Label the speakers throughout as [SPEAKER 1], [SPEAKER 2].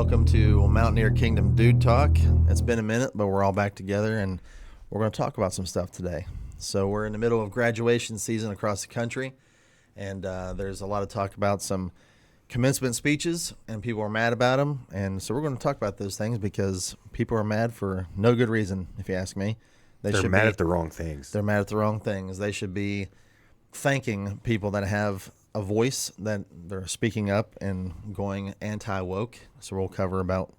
[SPEAKER 1] welcome to Mountaineer Kingdom Dude Talk. It's been a minute, but we're all back together, and we're going to talk about some stuff today. So we're in the middle of graduation season across the country, and there's a lot of talk about some commencement speeches, and people are mad about them. And so we're going to talk about those things because people are mad for no good reason, if you ask me.
[SPEAKER 2] They're mad at the wrong things.
[SPEAKER 1] They're mad at the wrong things. They should be thanking people that have a voice, that they're speaking up and going anti-woke. So we'll cover about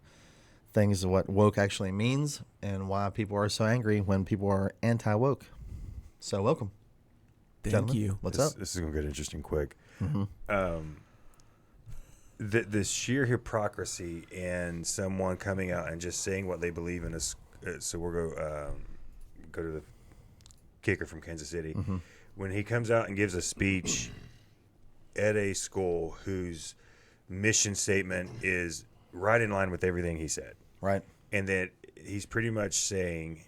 [SPEAKER 1] things, what woke actually means, and why people are so angry when people are anti-woke. So welcome.
[SPEAKER 3] Thank
[SPEAKER 1] Gentlemen,
[SPEAKER 3] you.
[SPEAKER 1] What's up?
[SPEAKER 2] This is going to get interesting quick.
[SPEAKER 1] Mm-hmm.
[SPEAKER 2] The sheer hypocrisy in someone coming out and just saying what they believe in. So we'll go to the kicker from Kansas City.
[SPEAKER 1] Mm-hmm.
[SPEAKER 2] When he comes out and gives a speech at a school whose mission statement is right in line with everything he said.
[SPEAKER 1] Right.
[SPEAKER 2] And that he's pretty much saying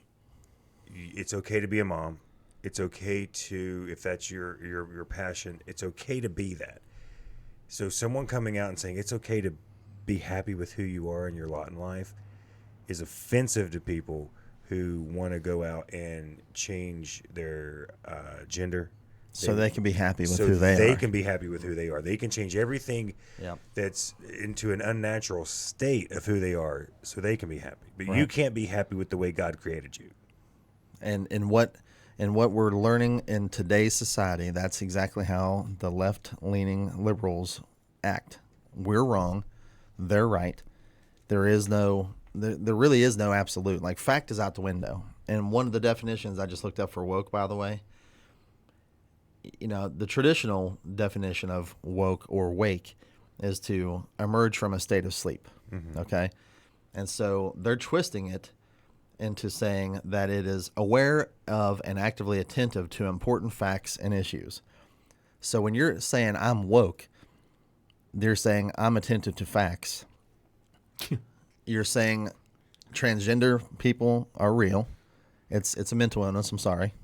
[SPEAKER 2] it's okay to be a mom. It's okay to, if that's your passion, it's okay to be that. So someone coming out and saying it's okay to be happy with who you are and your lot in life is offensive to people who want to go out and change their gender.
[SPEAKER 1] So they can be happy with who they are.
[SPEAKER 2] So they can be happy with who they are. They can change everything
[SPEAKER 1] Yep.
[SPEAKER 2] that's into an unnatural state of who they are so they can be happy. But
[SPEAKER 1] Right.
[SPEAKER 2] you can't be happy with the way God created you.
[SPEAKER 1] And what we're learning in today's society, that's exactly how the left-leaning liberals act. We're wrong. They're right. There really is no absolute. Like, fact is out the window. And one of the definitions I just looked up for woke, by the way, you know, the traditional definition of woke or wake is to emerge from a state of sleep. Mm-hmm. Okay? And so they're twisting it into saying that it is aware of and actively attentive to important facts and issues. So when you're saying I'm woke, they're saying I'm attentive to facts. You're saying transgender people are real. It's a mental illness, I'm sorry.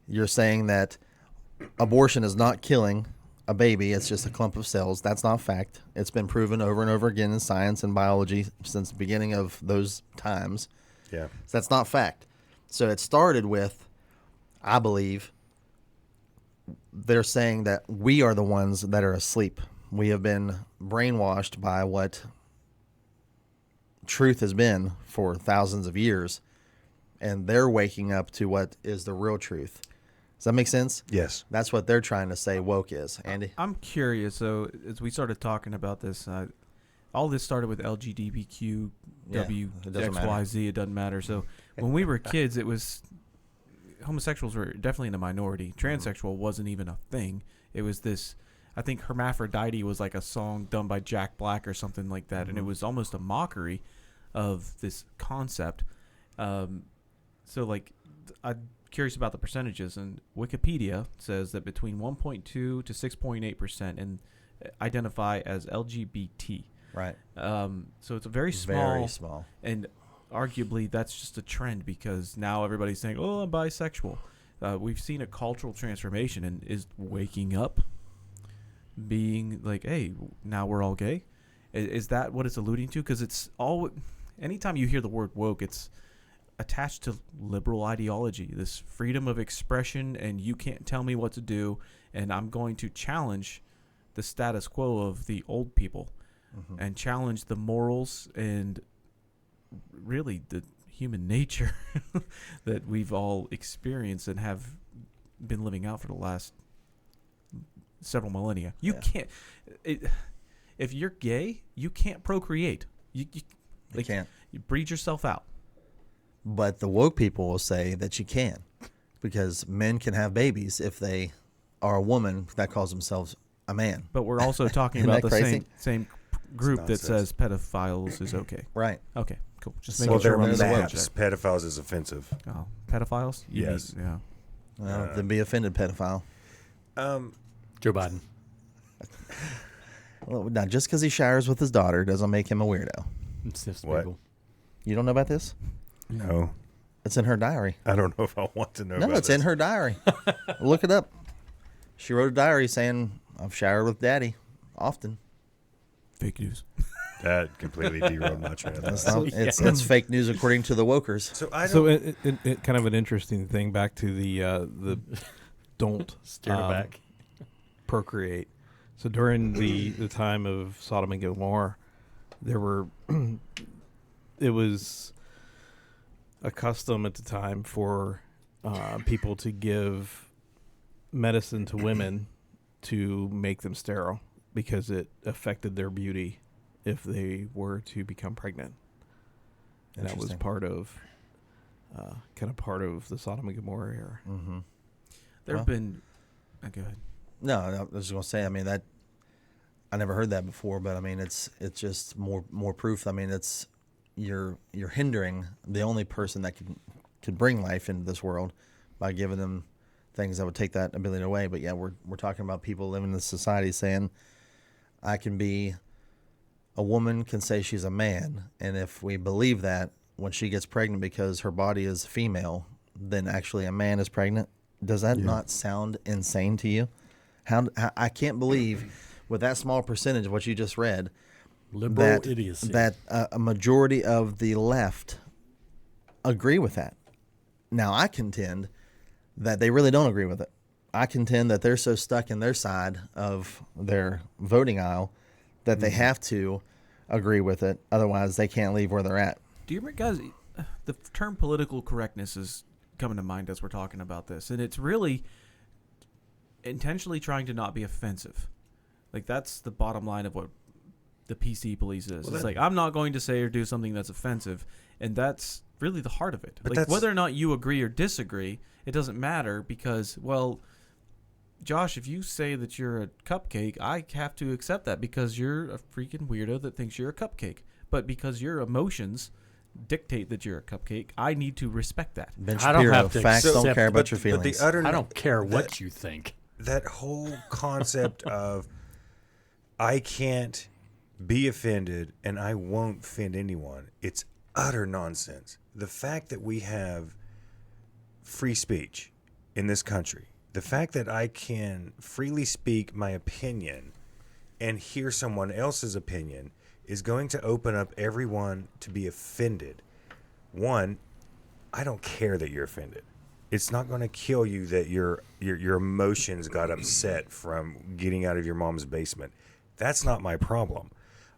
[SPEAKER 1] You're saying that abortion is not killing a baby, it's just a clump of cells. That's not fact. It's been proven over and over again in science and biology since the beginning of those times.
[SPEAKER 2] Yeah.
[SPEAKER 1] So that's not fact. So it started with, I believe, they're saying that we are the ones that are asleep. We have been brainwashed by what truth has been for thousands of years, and they're waking up to what is the real truth. Does that make sense?
[SPEAKER 2] Yes.
[SPEAKER 1] That's what they're trying to say woke is. Andy?
[SPEAKER 3] I'm curious. So as we started talking about this, all this started with LGBTQ,
[SPEAKER 1] it doesn't matter.
[SPEAKER 3] XYZ. It doesn't matter. So when we were kids, it was homosexuals were definitely in a minority. Transsexual wasn't even a thing. It was this. I think Hermaphrodite was like a song done by Jack Black or something like that, and it was almost a mockery of this concept. So like, I'm curious about the percentages, and Wikipedia says that between 1.2 to 6.8% and identify as LGBT.
[SPEAKER 1] Right.
[SPEAKER 3] So it's a very small, and arguably that's just a trend because now everybody's saying, "Oh, I'm bisexual." We've seen a cultural transformation, and is waking up, being like, "Hey, now we're all gay." Is that what it's alluding to? Because it's all. Anytime you hear the word woke, it's attached to liberal ideology, this freedom of expression, and you can't tell me what to do, and I'm going to challenge the status quo of the old people, and challenge the morals and really the human nature that we've all experienced and have been living out for the last several millennia. You can't. If you're gay, you can't procreate. You
[SPEAKER 1] can't.
[SPEAKER 3] You breed yourself out.
[SPEAKER 1] But the woke people will say that you can, because men can have babies if they are a woman that calls themselves a man.
[SPEAKER 3] But we're also talking
[SPEAKER 1] Isn't
[SPEAKER 3] about
[SPEAKER 1] that
[SPEAKER 3] the
[SPEAKER 1] crazy?
[SPEAKER 3] same group that
[SPEAKER 2] nonsense.
[SPEAKER 3] says pedophiles is okay.
[SPEAKER 1] Right.
[SPEAKER 3] Okay, cool. Just
[SPEAKER 1] So
[SPEAKER 3] making
[SPEAKER 2] Well,
[SPEAKER 3] sure
[SPEAKER 2] they're
[SPEAKER 3] we're on the same
[SPEAKER 2] maps.
[SPEAKER 3] page there.
[SPEAKER 2] Pedophiles is offensive.
[SPEAKER 3] Oh, pedophiles? You
[SPEAKER 2] Yes.
[SPEAKER 3] mean- yeah.
[SPEAKER 1] Well, then be offended, pedophile.
[SPEAKER 4] Joe Biden.
[SPEAKER 1] Well, now, just because he showers with his daughter doesn't make him a weirdo.
[SPEAKER 4] Sniffs
[SPEAKER 2] What?
[SPEAKER 4] people.
[SPEAKER 1] You don't know about this?
[SPEAKER 2] No.
[SPEAKER 1] It's in her diary.
[SPEAKER 2] I don't know if I want to know
[SPEAKER 1] No,
[SPEAKER 2] about
[SPEAKER 1] it's
[SPEAKER 2] this.
[SPEAKER 1] in her diary. Look it up. She wrote a diary saying, I've showered with daddy often.
[SPEAKER 3] Fake news.
[SPEAKER 2] That completely derailed my train of thought.
[SPEAKER 1] It's fake news according to the wokers.
[SPEAKER 5] So it kind of an interesting thing back to the don't
[SPEAKER 4] back
[SPEAKER 5] procreate. So during the time of Sodom and Gomorrah, it was a custom at the time for people to give medicine to women to make them sterile because it affected their beauty if they were to become pregnant. And that was part of the Sodom and Gomorrah era.
[SPEAKER 1] Mm-hmm.
[SPEAKER 3] There have been... go ahead.
[SPEAKER 1] No, I was just going to say, I mean, that I never heard that before, but I mean, it's just more proof. I mean, it's you're hindering the only person that could bring life into this world by giving them things that would take that ability away. But yeah, we're talking about people living in this society saying, I can be a woman can say she's a man, and if we believe that when she gets pregnant because her body is female, then actually a man is pregnant. Does that not sound insane to you? How I can't believe with that small percentage of what you just read,
[SPEAKER 4] liberal idiocy,
[SPEAKER 1] that a majority of the left agree with that. Now I contend that they really don't agree with it. I contend that they're so stuck in their side of their voting aisle that they have to agree with it. Otherwise, they can't leave where they're at.
[SPEAKER 3] Do you remember, guys, the term political correctness is coming to mind as we're talking about this, and it's really intentionally trying to not be offensive. Like, that's the bottom line of what the PC police is. It's like, I'm not going to say or do something that's offensive, and that's really the heart of it.
[SPEAKER 2] But
[SPEAKER 3] like, whether or not you agree or disagree, it doesn't matter because, well, Josh, if you say that you're a cupcake, I have to accept that because you're a freaking weirdo that thinks you're a cupcake. But because your emotions dictate that you're a cupcake, I need to respect that.
[SPEAKER 1] Ben
[SPEAKER 4] I don't
[SPEAKER 1] Shapiro,
[SPEAKER 4] have to
[SPEAKER 1] facts don't care about
[SPEAKER 2] but,
[SPEAKER 1] your feelings.
[SPEAKER 2] But
[SPEAKER 4] I don't care what you think.
[SPEAKER 2] That whole concept of I can't be offended and I won't offend anyone, it's utter nonsense. The fact that we have free speech in this country, the fact that I can freely speak my opinion and hear someone else's opinion is going to open up everyone to be offended. One, I don't care that you're offended. It's not going to kill you that your emotions got upset from getting out of your mom's basement. That's not my problem.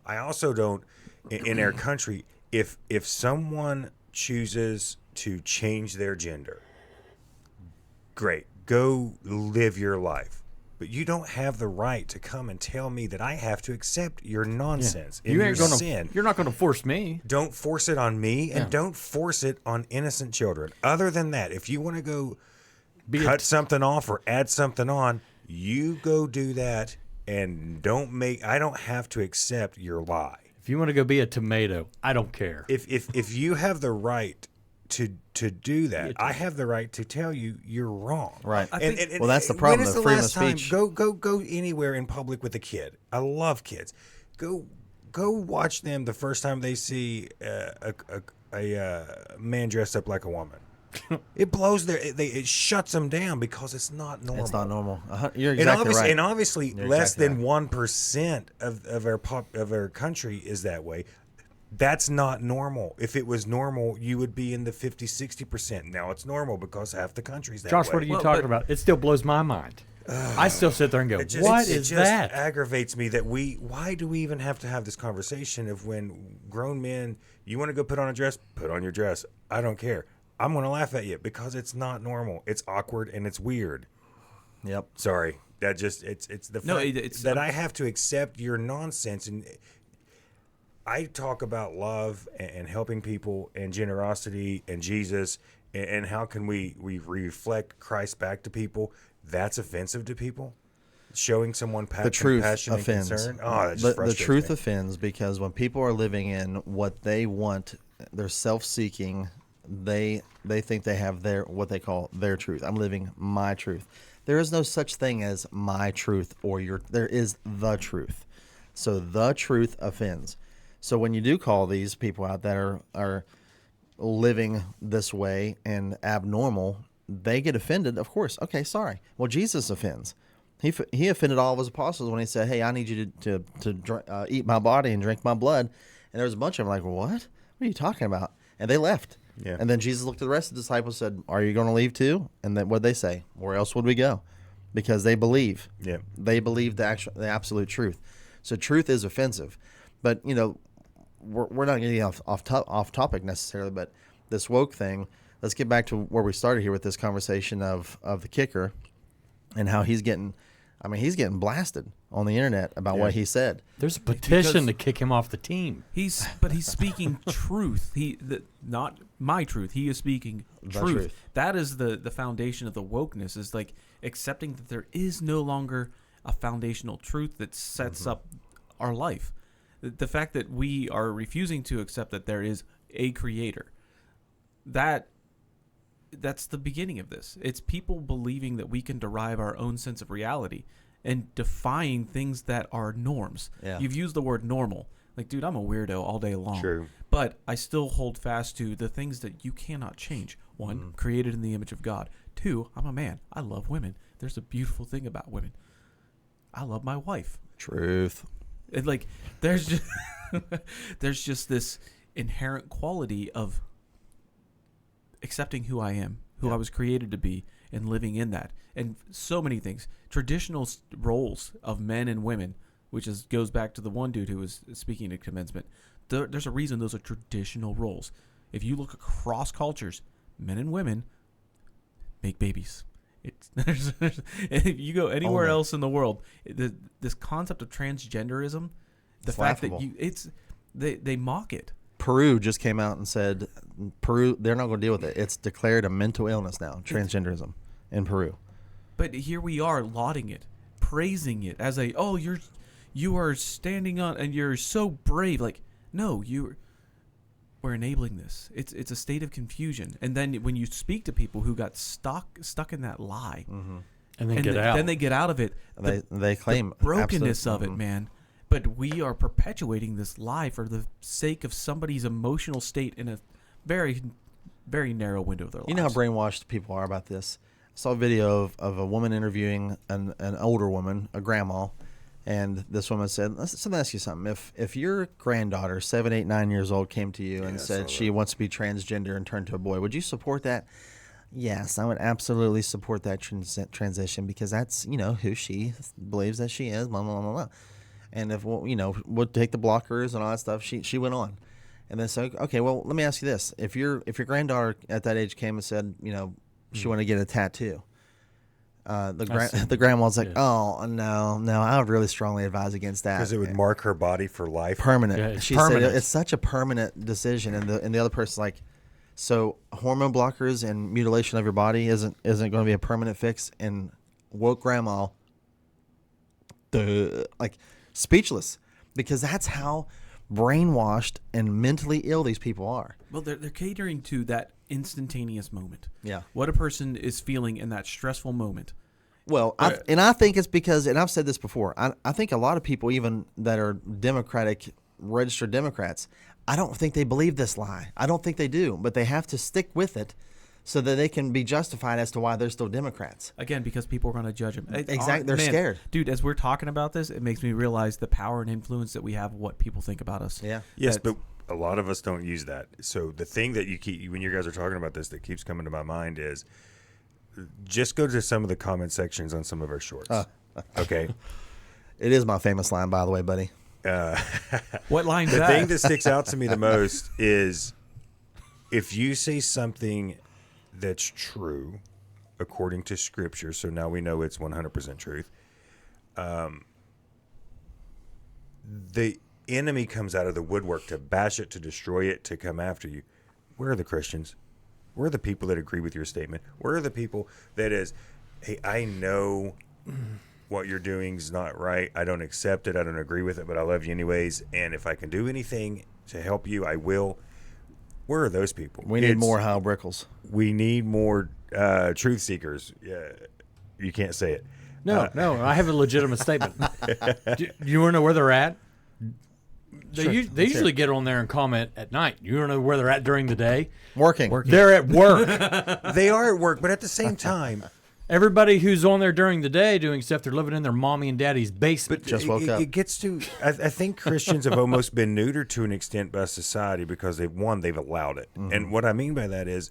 [SPEAKER 2] I also don't, in our country, if someone chooses to change their gender, great, go live your life. But you don't have the right to come and tell me that I have to accept your nonsense and your sin.
[SPEAKER 4] You're not going to force me.
[SPEAKER 2] Don't force it on me, and don't force it on innocent children. Other than that, if you want to go cut something off or add something on, you go do that, and I don't have to accept your lie.
[SPEAKER 4] If you want to go be a tomato, I don't care.
[SPEAKER 2] If you have the right to do that, I have the right to tell you you're wrong.
[SPEAKER 1] Right.
[SPEAKER 2] And
[SPEAKER 1] well, that's the problem.
[SPEAKER 2] When is the
[SPEAKER 1] freedom
[SPEAKER 2] last
[SPEAKER 1] of speech.
[SPEAKER 2] time? Go anywhere in public with a kid. I love kids. Go watch them the first time they see a man dressed up like a woman. It blows it shuts them down because it's not normal.
[SPEAKER 1] It's not normal. You're exactly right.
[SPEAKER 2] And obviously, less than 1% of our country is that way. That's not normal. If it was normal, you would be in the 50, 60%. Now it's normal because half the country's that way.
[SPEAKER 4] Josh, what are you talking about? It still blows my mind. I still sit there and go, what is that?
[SPEAKER 2] It just aggravates me that why do we even have to have this conversation of when grown men, you want to go put on a dress, put on your dress. I don't care. I'm going to laugh at you because it's not normal. It's awkward and it's weird.
[SPEAKER 1] Yep.
[SPEAKER 2] Sorry. That just, it's the fact that I have to accept your nonsense. And I talk about love and helping people and generosity and Jesus and how can we reflect Christ back to people. That's offensive to people. Showing someone compassion and concern. Oh, that just frustrates
[SPEAKER 1] the truth
[SPEAKER 2] me.
[SPEAKER 1] offends because when people are living in what they want, they're self-seeking. They think they have what they call their truth. I'm living my truth. There is no such thing as my truth or there is the truth. So the truth offends. So when you do call these people out that are living this way and abnormal, they get offended. Of course. Okay, sorry. Well, Jesus offends. He offended all of his apostles when he said, "Hey, I need you to eat my body and drink my blood." And there was a bunch of them like, "What? What are you talking about?" And they left.
[SPEAKER 2] Yeah.
[SPEAKER 1] And then Jesus looked at the rest of the disciples and said, "Are you going to leave too?" And then what did they say? Where else would we go? Because they believe.
[SPEAKER 2] Yeah.
[SPEAKER 1] They believe the absolute truth. So truth is offensive. But, we're not getting off topic necessarily, but this woke thing, let's get back to where we started here with this conversation of the kicker and how he's getting blasted on the internet about what he said.
[SPEAKER 4] There's a petition to kick him off the team.
[SPEAKER 3] He's speaking truth. Not my truth. He is speaking truth. That is the foundation of the wokeness, is like accepting that there is no longer a foundational truth that sets up our life. The fact that we are refusing to accept that there is a creator, that's the beginning of this. It's people believing that we can derive our own sense of reality and defying things that are norms.
[SPEAKER 1] Yeah.
[SPEAKER 3] You've used the word normal. Like, dude, I'm a weirdo all day long.
[SPEAKER 2] True.
[SPEAKER 3] But I still hold fast to the things that you cannot change. One, created in the image of God. Two, I'm a man. I love women. There's a beautiful thing about women. I love my wife.
[SPEAKER 1] Truth.
[SPEAKER 3] And like, there's just this inherent quality of accepting who I am, who I was created to be, and living in that. And so many things. Traditional roles of men and women, which goes back to the one dude who was speaking at commencement. There's a reason those are traditional roles. If you look across cultures, men and women make babies. If you go anywhere else in the world, this concept of transgenderism, the fact
[SPEAKER 1] laughable.
[SPEAKER 3] that they mock it.
[SPEAKER 1] Peru just came out and said they're not going to deal with it. It's declared a mental illness now, transgenderism in Peru.
[SPEAKER 3] But here we are lauding it, praising it as you are standing on and you're so brave. Like, no, we're enabling this. It's a state of confusion. And then when you speak to people who got stuck in that lie,
[SPEAKER 4] and then
[SPEAKER 3] they get out of it.
[SPEAKER 1] They claim
[SPEAKER 3] the brokenness of it, man. But we are perpetuating this lie for the sake of somebody's emotional state in a very, very narrow window of their lives.
[SPEAKER 1] You know how brainwashed people are about this? I saw a video of a woman interviewing an older woman, a grandma, and this woman said, let me ask you something. If your granddaughter, 7, 8, 9 years old, came to you and said she wants to be transgender and turn to a boy, would you support that? Yes, I would absolutely support that transition because that's, who she believes that she is, blah, blah, blah, blah. And if, we'll take the blockers and all that stuff, she went on. And then so, okay, well, let me ask you this. If your granddaughter at that age came and said, she wanted to get a tattoo, the grandma's like, oh, no, I would really strongly advise against that.
[SPEAKER 2] Because it would mark her body for life.
[SPEAKER 1] Permanent.
[SPEAKER 4] Yeah,
[SPEAKER 1] she
[SPEAKER 4] permanent.
[SPEAKER 1] said it's such a permanent decision. And the other person's like, so hormone blockers and mutilation of your body isn't going to be a permanent fix? And woke grandma, speechless, because that's how brainwashed and mentally ill these people are.
[SPEAKER 3] Well, they're catering to that instantaneous moment.
[SPEAKER 1] Yeah.
[SPEAKER 3] What a person is feeling in that stressful moment.
[SPEAKER 1] Well, I think it's because, and I've said this before, I think a lot of people, even that are registered Democrats, I don't think they believe this lie. I don't think they do, but they have to stick with it so that they can be justified as to why they're still Democrats.
[SPEAKER 3] Again, because people are going to judge them.
[SPEAKER 1] Exactly. They're scared.
[SPEAKER 3] Dude, as we're talking about this, it makes me realize the power and influence that we have, what people think about us.
[SPEAKER 1] Yeah.
[SPEAKER 2] Yes, but a lot of us don't use that. So the thing that when you guys are talking about this that keeps coming to my mind is just go to some of the comment sections on some of our shorts. Okay?
[SPEAKER 1] It is my famous line, by the way, buddy.
[SPEAKER 3] What line's
[SPEAKER 2] the
[SPEAKER 3] that?
[SPEAKER 2] thing that sticks out to me the most is if you say something that's true according to Scripture, so now we know it's 100% truth, the enemy comes out of the woodwork to bash it, to destroy it, to come after you. Where are the Christians? Where are the people that agree with your statement? Where are the people that is, hey, I know what you're doing is not right. I don't accept it. I don't agree with it, but I love you anyways. And if I can do anything to help you, I will. Where are those people?
[SPEAKER 1] We need more Hal Brickles.
[SPEAKER 2] We need more truth seekers. You can't say it.
[SPEAKER 4] No, I have a legitimate statement. Do you want to know where they're at? They usually get on there and comment at night. You don't know where they're at during the day?
[SPEAKER 1] Working.
[SPEAKER 4] They're at work.
[SPEAKER 2] They are at work, but at the same time,
[SPEAKER 4] Everybody who's on there during the day doing stuff, they're living in their mommy and daddy's basement.
[SPEAKER 1] Just woke up.
[SPEAKER 2] It gets to. I think Christians have almost been neutered to an extent by society because they've allowed it.
[SPEAKER 1] Mm-hmm.
[SPEAKER 2] And what I mean by that is,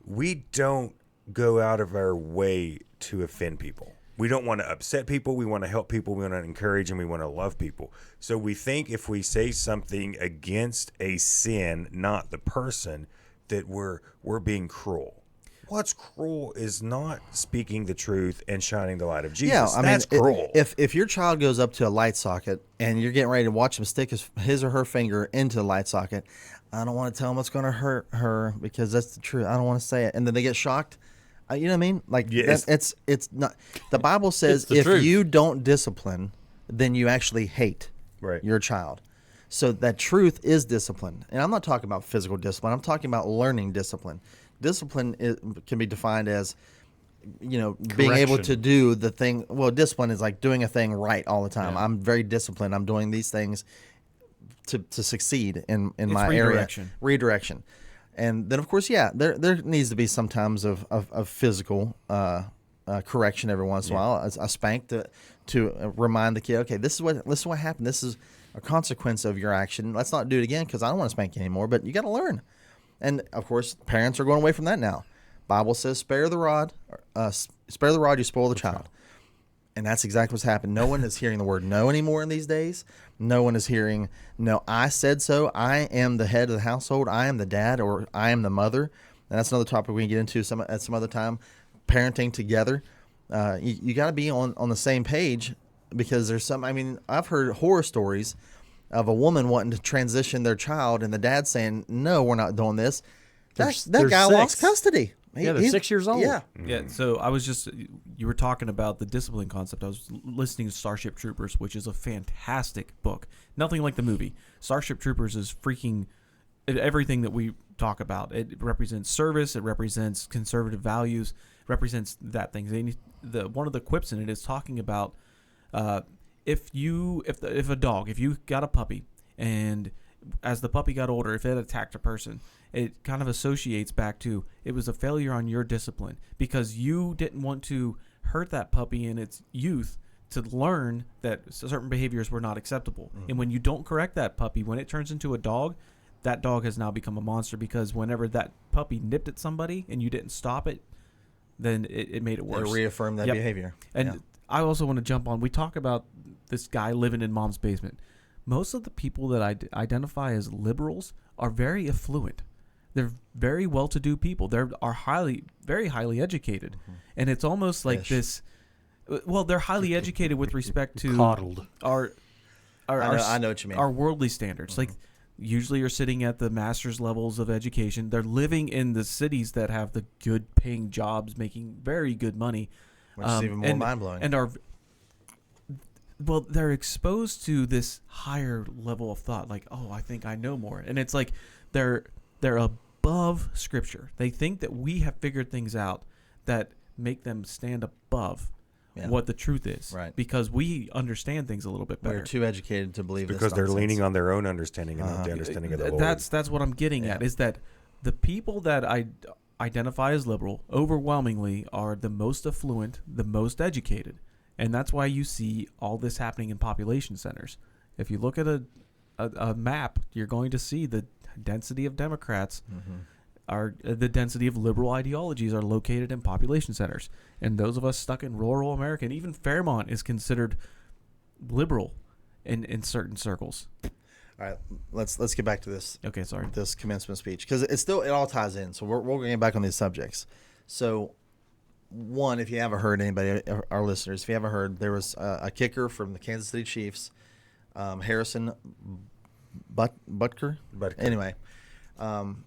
[SPEAKER 2] we don't go out of our way to offend people. We don't want to upset people. We want to help people. We want to encourage and we want to love people. So we think if we say something against a sin, not the person, that we're being cruel. What's cruel is not speaking the truth and shining the light of Jesus.
[SPEAKER 1] Yeah, I mean,
[SPEAKER 2] that's cruel.
[SPEAKER 1] If your child goes up to a light socket and you're getting ready to watch him stick his or her finger into the light socket, I don't want to tell him it's going to hurt her because that's the truth. I don't want to say it, and then they get shocked. You know what I mean? Like,
[SPEAKER 2] yes.
[SPEAKER 1] It's not. The Bible says
[SPEAKER 4] the
[SPEAKER 1] if
[SPEAKER 4] truth.
[SPEAKER 1] you don't discipline, then you actually hate your child. So that truth is discipline, and I'm not talking about physical discipline. I'm talking about learning discipline. Discipline can be defined as, being able to do the thing. Well, discipline is like doing a thing right all the time. Yeah. I'm very disciplined. I'm doing these things to succeed in my
[SPEAKER 3] redirection.
[SPEAKER 1] area. Redirection. And then, of course, there needs to be some times of physical correction every once in a while. A spank to remind the kid, okay, this is what happened. This is a consequence of your action. Let's not do it again because I don't want to spank you anymore. But you got to learn. And of course, parents are going away from that now. Bible says, "Spare the rod, you spoil the child." And that's exactly what's happened. No one is hearing the word no anymore in these days. No one is hearing, no, I said so. I am the head of the household. I am the dad, or I am the mother. And that's another topic we can get into at some other time. Parenting together. You got to be on the same page because there's some, I've heard horror stories of a woman wanting to transition their child and the dad saying, no, we're not doing this. That guy lost custody.
[SPEAKER 4] They're 6 years old.
[SPEAKER 1] Yeah.
[SPEAKER 3] Yeah, so you were talking about the discipline concept. I was listening to Starship Troopers, which is a fantastic book. Nothing like the movie. Starship Troopers is freaking everything that we talk about. It represents service. It represents conservative values. It represents that thing. One of the quips in it is talking about if you got a puppy and as the puppy got older, if it attacked a person, it kind of associates back to it was a failure on your discipline because you didn't want to hurt that puppy in its youth to learn that certain behaviors were not acceptable. Mm-hmm. And when you don't correct that puppy, when it turns into a dog, that dog has now become a monster because whenever that puppy nipped at somebody and you didn't stop it, then it made it worse.
[SPEAKER 1] It reaffirmed that behavior.
[SPEAKER 3] And I also want to jump on. We talk about this guy living in mom's basement. Most of the people that I identify as liberals are very affluent. They're very well-to-do people. They are very highly educated. Mm-hmm. And it's almost like this. Well, they're highly educated with respect to
[SPEAKER 4] coddled.
[SPEAKER 1] I know what you mean.
[SPEAKER 3] Our worldly standards. Mm-hmm. Like usually you're sitting at the master's levels of education. They're living in the cities that have the good-paying jobs, making very good money.
[SPEAKER 1] Which is even more mind-blowing.
[SPEAKER 3] And they're exposed to this higher level of thought, like, oh, I think I know more. And it's like they're above Scripture. They think that we have figured things out that make them stand above what the truth is.
[SPEAKER 1] Right.
[SPEAKER 3] Because we understand things a little bit better.
[SPEAKER 1] We're too educated to believe this
[SPEAKER 2] because they're
[SPEAKER 1] nonsense.
[SPEAKER 2] leaning on their own understanding and not the understanding of the Lord.
[SPEAKER 3] That's what I'm getting at, is that the people that I identify as liberal overwhelmingly are the most affluent, the most educated. And that's why you see all this happening in population centers. If you look at a map, you're going to see the density of Democrats the density of liberal ideologies are located in population centers. And those of us stuck in rural America, and even Fairmont is considered liberal in certain circles.
[SPEAKER 1] All right, let's get back to this.
[SPEAKER 3] Okay, sorry.
[SPEAKER 1] This commencement speech, because it all ties in. So we're going to get back on these subjects. So, one, if you haven't heard, anybody, our listeners, if you haven't heard, there was a kicker from the Kansas City Chiefs, Harrison Butker. Anyway,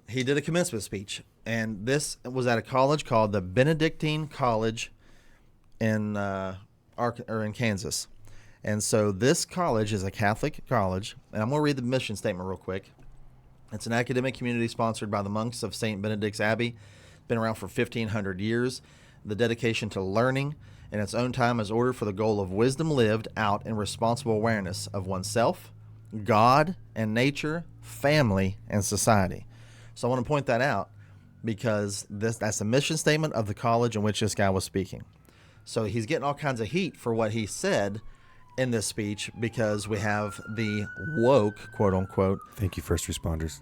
[SPEAKER 1] he did a commencement speech, and this was at a college called the Benedictine College in Kansas. And so this college is a Catholic college, and I'm going to read the mission statement real quick. It's an academic community sponsored by the monks of St. Benedict's Abbey. Been around for 1,500 years. The dedication to learning in its own time is ordered for the goal of wisdom lived out in responsible awareness of oneself, God and nature, family, and society. So I want to point that out because that's the mission statement of the college in which this guy was speaking. So he's getting all kinds of heat for what he said in this speech because we have the woke, quote unquote.
[SPEAKER 2] Thank you, first responders.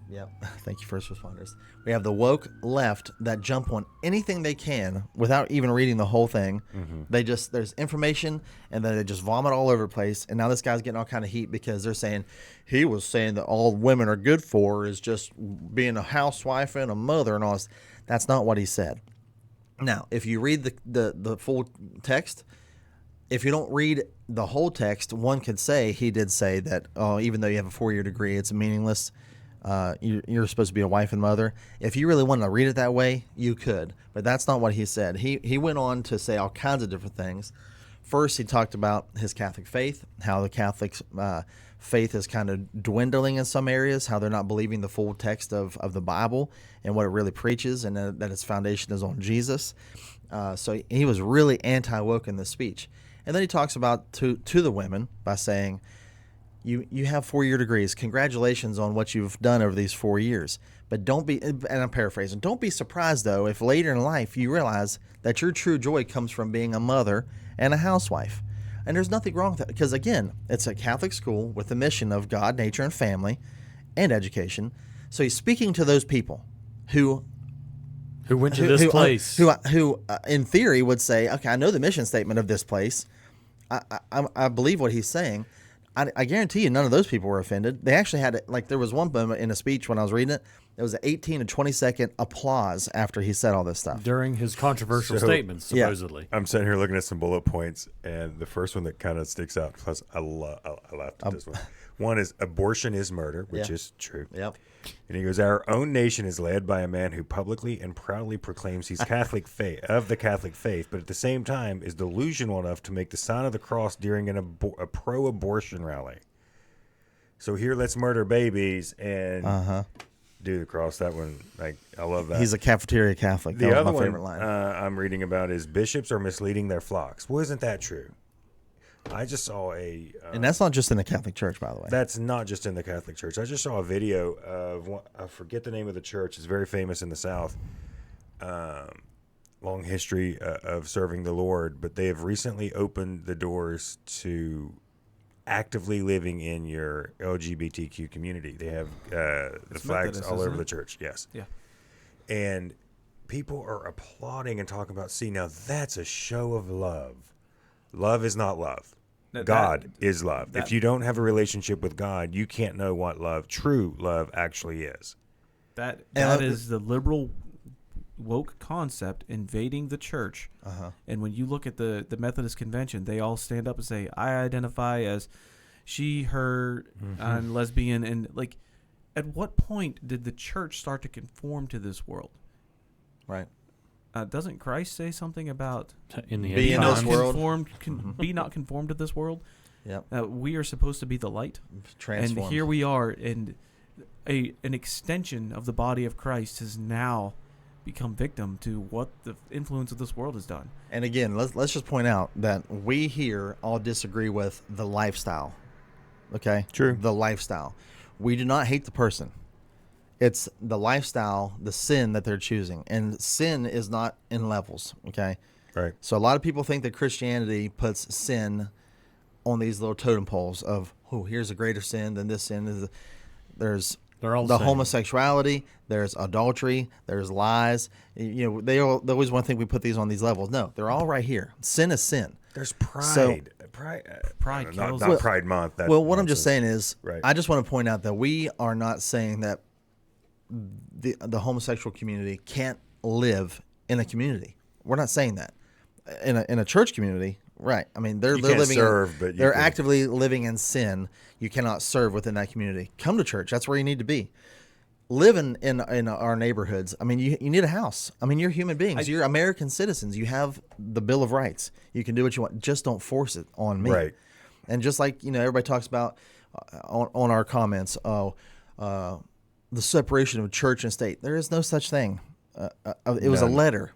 [SPEAKER 1] Yep. Thank you, first responders. We have the woke left that jump on anything they can without even reading the whole thing. They just, there's information, and then they just vomit all over the place. And now this guy's getting all kind of heat because they're saying he was saying that all women are good for is just being a housewife and a mother and all this. That's not what he said. Now, if you read the full text, if you don't read the whole text, one could say he did say that, oh, even though you have a 4-year degree, it's meaningless. You're supposed to be a wife and mother. If you really wanted to read it that way, you could, but that's not what he said. He went on to say all kinds of different things. First, he talked about his Catholic faith, how the Catholic faith is kind of dwindling in some areas, how they're not believing the full text of the Bible and what it really preaches, and that its foundation is on Jesus. So he was really anti-woke in this speech. And then he talks about to the women by saying, You have 4-year degrees. Congratulations on what you've done over these 4 years. But don't be, and I'm paraphrasing, don't be surprised, though, if later in life you realize that your true joy comes from being a mother and a housewife. And there's nothing wrong with that because, again, it's a Catholic school with the mission of God, nature, and family and education. So he's speaking to those people who
[SPEAKER 4] went to this place.
[SPEAKER 1] Who in theory, would say, okay, I know the mission statement of this place. I believe what he's saying. I guarantee you none of those people were offended. They actually had, like, there was one moment in a speech when I was reading it, it was an 18 to 20 second applause after he said all this stuff.
[SPEAKER 4] During his controversial statements, supposedly.
[SPEAKER 2] I'm sitting here looking at some bullet points, and the first one that kind of sticks out, plus I laughed at this one. One is abortion is murder, which is true.
[SPEAKER 1] Yep.
[SPEAKER 2] And he goes, our own nation is led by a man who publicly and proudly proclaims he's Catholic faith, of the Catholic faith, but at the same time is delusional enough to make the sign of the cross during a pro-abortion rally. So here, let's murder babies and do the cross. That one, like, I love that.
[SPEAKER 1] He's a cafeteria Catholic. That was my favorite line.
[SPEAKER 2] I'm reading about is bishops are misleading their flocks. Well, isn't that true? I just saw
[SPEAKER 1] and that's not just in the Catholic Church, by the way.
[SPEAKER 2] That's not just in the Catholic Church. I just saw a video of I forget the name of the church. It's very famous in the South. Long history of serving the Lord, but they have recently opened the doors to actively living in your LGBTQ community. They have the flags
[SPEAKER 3] Methodist,
[SPEAKER 2] all over
[SPEAKER 3] isn't
[SPEAKER 2] the
[SPEAKER 3] it?
[SPEAKER 2] church. Yes.
[SPEAKER 3] Yeah.
[SPEAKER 2] And people are applauding and talking about, see, now that's a show of love. Love is not love. God is love. If you don't have a relationship with God, you can't know what true love actually is.
[SPEAKER 3] That is the liberal woke concept invading the church. And when you look at the Methodist Convention, they all stand up and say, I identify as she, her, and lesbian. And, like, at what point did the church start to conform to this world?
[SPEAKER 1] Right.
[SPEAKER 3] Doesn't Christ say something about
[SPEAKER 4] in the
[SPEAKER 1] be in this world?
[SPEAKER 3] Be not conformed to this world?
[SPEAKER 1] Yep.
[SPEAKER 3] We are supposed to be the light.
[SPEAKER 1] Transformed.
[SPEAKER 3] And here we are, and an extension of the body of Christ has now become victim to what the influence of this world has done.
[SPEAKER 1] And again, let's just point out that we here all disagree with the lifestyle. Okay?
[SPEAKER 2] True.
[SPEAKER 1] The lifestyle. We do not hate the person. It's the lifestyle, the sin that they're choosing. And sin is not in levels, okay?
[SPEAKER 2] Right.
[SPEAKER 1] So a lot of people think that Christianity puts sin on these little totem poles of, oh, here's a greater sin than this sin. There's
[SPEAKER 4] They're all
[SPEAKER 1] the
[SPEAKER 4] same.
[SPEAKER 1] homosexuality, there's adultery, there's lies. You know, they always want to think we put these on these levels. No, they're all right here. Sin is sin.
[SPEAKER 2] There's pride.
[SPEAKER 1] So-
[SPEAKER 3] Pride kills.
[SPEAKER 2] Not Pride Month. That's
[SPEAKER 1] Well, what I'm just
[SPEAKER 2] nonsense.
[SPEAKER 1] saying is,
[SPEAKER 2] Right.
[SPEAKER 1] I just want to point out that we are not saying that the homosexual community can't live in a community. We're not saying that. In a church community, right? I mean, they're
[SPEAKER 2] can't
[SPEAKER 1] living
[SPEAKER 2] serve, but you
[SPEAKER 1] they're
[SPEAKER 2] can-
[SPEAKER 1] actively living in sin. You cannot serve within that community. Come to church. That's where you need to be. Live in our neighborhoods. I mean, you need a house. I mean, you're human beings. You're American citizens. You have the Bill of Rights. You can do what you want. Just don't force it on me.
[SPEAKER 2] Right.
[SPEAKER 1] And just like, you know, everybody talks about on our comments, the separation of church and state. There is no such thing. It was a letter.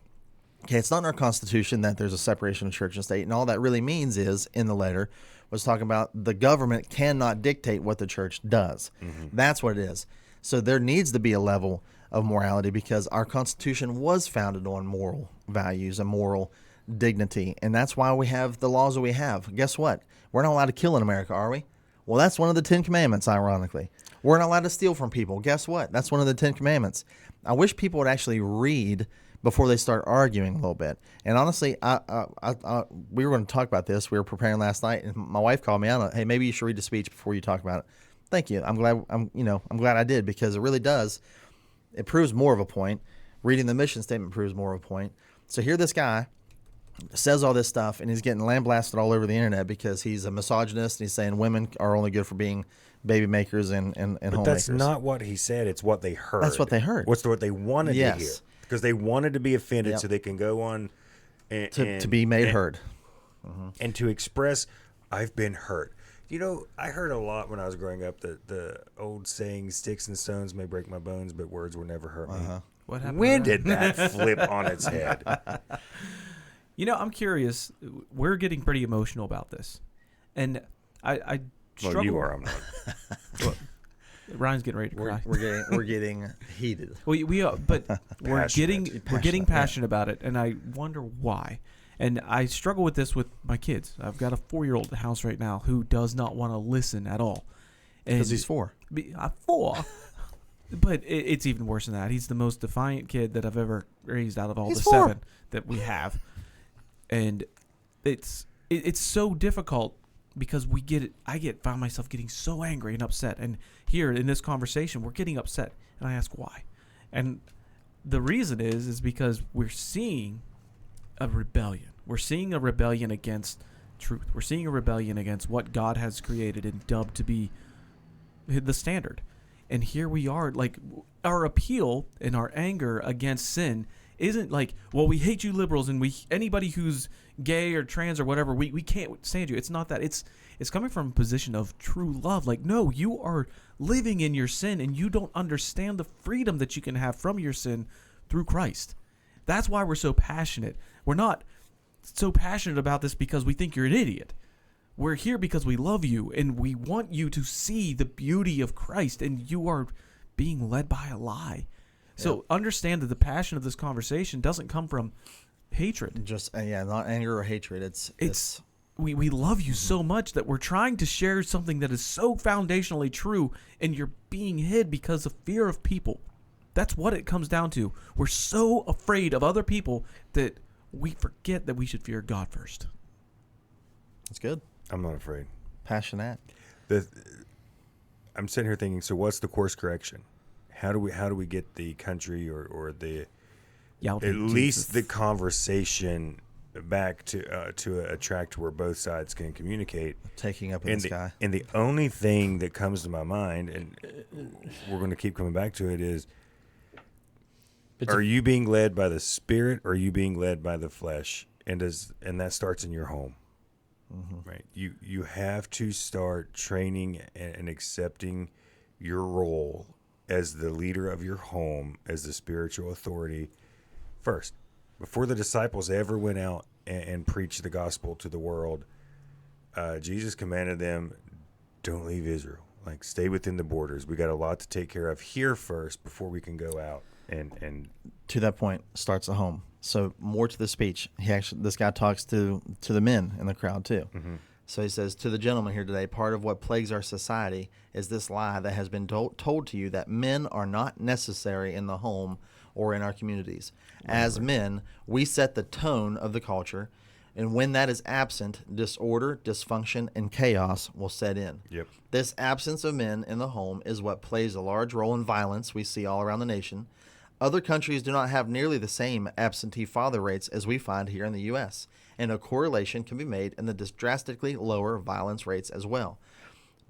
[SPEAKER 1] Okay, it's not in our Constitution that there's a separation of church and state. And all that really means is, in the letter, was talking about the government cannot dictate what the church does. That's what it is. So there needs to be a level of morality because our Constitution was founded on moral values and moral dignity. And that's why we have the laws that we have. Guess what? We're not allowed to kill in America, are we? Well, that's one of the 10 Commandments, ironically. We're not allowed to steal from people. Guess what? That's one of the 10 Commandments. I wish people would actually read before they start arguing a little bit. And honestly, we were going to talk about this. We were preparing last night, and my wife called me out. Hey, maybe you should read the speech before you talk about it. Thank you. I'm glad I did, because it really does. It proves more of a point. Reading the mission statement proves more of a point. So here this guy says all this stuff, and he's getting lambasted all over the internet because he's a misogynist, and he's saying women are only good for being baby makers and
[SPEAKER 2] but
[SPEAKER 1] homemakers.
[SPEAKER 2] That's not what he said. It's what they heard.
[SPEAKER 1] That's what they heard.
[SPEAKER 2] What's what they wanted to hear. Because they wanted to be offended so they can go on
[SPEAKER 1] to be made heard.
[SPEAKER 2] And to express, I've been hurt. You know, I heard a lot when I was growing up the old saying, sticks and stones may break my bones, but words will never hurt me.
[SPEAKER 3] What happened?
[SPEAKER 2] When did that flip on its head?
[SPEAKER 3] You know, I'm curious. We're getting pretty emotional about this. And I struggle.
[SPEAKER 2] Well, you are. I'm not.
[SPEAKER 3] Well, Ryan's getting ready to cry.
[SPEAKER 1] We're getting heated.
[SPEAKER 3] We are, but we're getting passionate about it, and I wonder why. And I struggle with this with my kids. I've got a 4-year-old at the house right now who does not want to listen at all.
[SPEAKER 1] Because he's 4.
[SPEAKER 3] 4. But it's even worse than that. He's the most defiant kid that I've ever raised out of all
[SPEAKER 1] He's
[SPEAKER 3] the
[SPEAKER 1] 4.
[SPEAKER 3] 7 that we have. And it's so difficult because I find myself getting so angry and upset. And here in this conversation, we're getting upset. And I ask why. And the reason is because we're seeing a rebellion. We're seeing a rebellion against truth. We're seeing a rebellion against what God has created and dubbed to be the standard. And here we are, like, our appeal and our anger against sin isn't like, well, we hate you liberals, and anybody who's gay or trans or whatever, we can't stand you. It's not that. It's coming from a position of true love. Like, no, you are living in your sin, and you don't understand the freedom that you can have from your sin through Christ. That's why we're so passionate. We're not so passionate about this because we think you're an idiot. We're here because we love you, and we want you to see the beauty of Christ, and you are being led by a lie. So understand that the passion of this conversation doesn't come from hatred.
[SPEAKER 1] Just not anger or hatred. It's
[SPEAKER 3] we love you so much that we're trying to share something that is so foundationally true, and you're being hid because of fear of people. That's what it comes down to. We're so afraid of other people that we forget that we should fear God first.
[SPEAKER 1] That's good.
[SPEAKER 2] I'm not afraid.
[SPEAKER 1] Passionate.
[SPEAKER 2] I'm sitting here thinking, so what's the course correction? How do we get the country or the at least the conversation back to a track to where both sides can communicate?
[SPEAKER 1] Taking up in the sky.
[SPEAKER 2] And the only thing that comes to my mind, and we're going to keep coming back to it, is are you being led by the Spirit, or are you being led by the flesh? And that starts in your home. Mm-hmm. Right. You have to start training and accepting your role as the leader of your home, as the spiritual authority first. Before the disciples ever went out and preached the gospel to the world, Jesus commanded them, don't leave Israel. Like, stay within the borders. We got a lot to take care of here first before we can go out. And
[SPEAKER 1] to that point, starts at home. So more to the speech. This guy talks to the men in the crowd too. Mm-hmm. So he says, to the gentleman here today, part of what plagues our society is this lie that has been told to you that men are not necessary in the home or in our communities. As men, we set the tone of the culture, and when that is absent, disorder, dysfunction, and chaos will set in.
[SPEAKER 2] Yep.
[SPEAKER 1] This absence of men in the home is what plays a large role in violence we see all around the nation. Other countries do not have nearly the same absentee father rates as we find here in the U.S., and a correlation can be made in the drastically lower violence rates as well.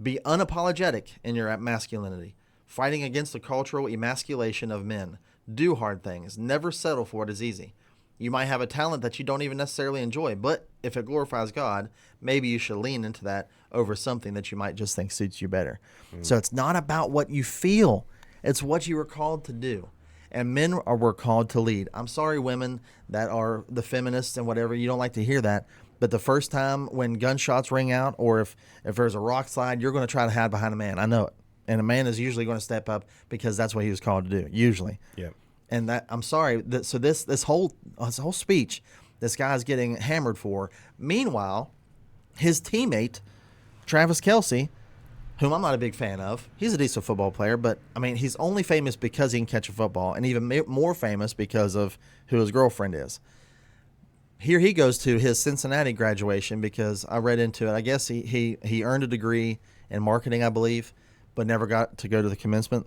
[SPEAKER 1] Be unapologetic in your masculinity, fighting against the cultural emasculation of men. Do hard things. Never settle for what is easy. You might have a talent that you don't even necessarily enjoy, but if it glorifies God, maybe you should lean into that over something that you might just think suits you better. So it's not about what you feel. It's what you were called to do. And men were called to lead. I'm sorry, women that are the feminists and whatever, you don't like to hear that. But the first time when gunshots ring out, or if there's a rock slide, you're going to try to hide behind a man. I know it. And a man is usually going to step up because that's what he was called to do, usually.
[SPEAKER 2] Yeah.
[SPEAKER 1] And that, I'm sorry, so this whole speech this guy's getting hammered for. Meanwhile, his teammate, Travis Kelce, whom I'm not a big fan of, he's a decent football player, but, I mean, he's only famous because he can catch a football, and even more famous because of who his girlfriend is. Here he goes to his Cincinnati graduation because I read into it. I guess he earned a degree in marketing, I believe, but never got to go to the commencement,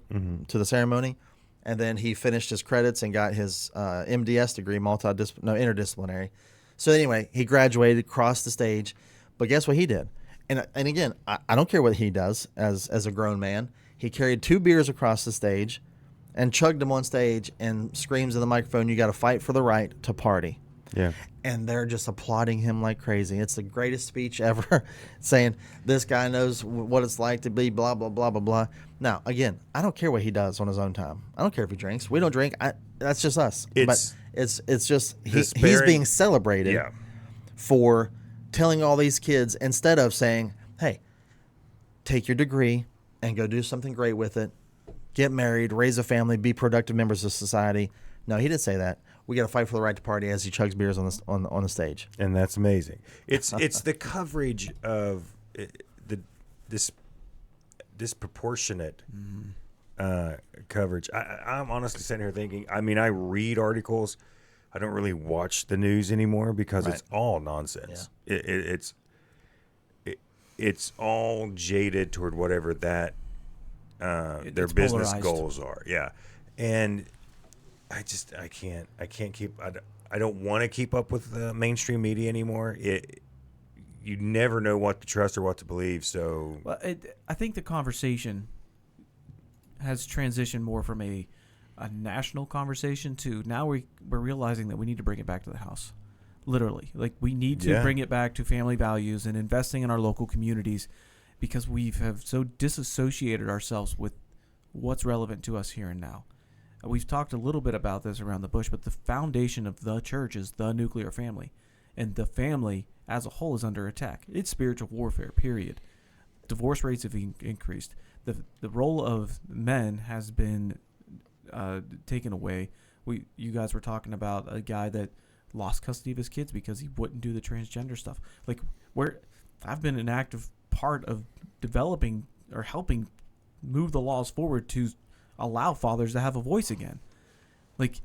[SPEAKER 1] to the ceremony. And then he finished his credits and got his MDS degree, interdisciplinary. So anyway, he graduated, crossed the stage, but guess what he did? And again, I don't care what he does as a grown man. He carried 2 beers across the stage and chugged them on stage and screams in the microphone, "You got to fight for the right to party."
[SPEAKER 2] Yeah.
[SPEAKER 1] And they're just applauding him like crazy. It's the greatest speech ever, saying this guy knows what it's like to be blah, blah, blah, blah, blah. Now, again, I don't care what he does on his own time. I don't care if he drinks. We don't drink. That's just us. But it's just he's being celebrated for telling all these kids, instead of saying, hey, take your degree and go do something great with it, get married, raise a family, be productive members of society. No, he didn't say that. We got to fight for the right to party as he chugs beers on the stage.
[SPEAKER 2] And that's amazing. It's the coverage of this disproportionate coverage. I'm honestly sitting here thinking, I mean, I read articles. I don't really watch the news anymore because it's all nonsense. Yeah. It's all jaded toward whatever that their business goals are. Yeah. And I can't keep. I don't want to keep up with the mainstream media anymore. You never know what to trust or what to believe. So,
[SPEAKER 3] well, I think the conversation has transitioned more from a national conversation to now we're realizing that we need to bring it back to the house. Literally, like we need to bring it back to family values and investing in our local communities, because we have so disassociated ourselves with what's relevant to us here and now. We've talked a little bit about this around the bush, but the foundation of the church is the nuclear family. And the family as a whole is under attack. It's spiritual warfare, period. Divorce rates have increased. The role of men has been taken away. You guys were talking about a guy that lost custody of his kids because he wouldn't do the transgender stuff. Like, I've been an active part of developing or helping move the laws forward to allow fathers to have a voice again. Like,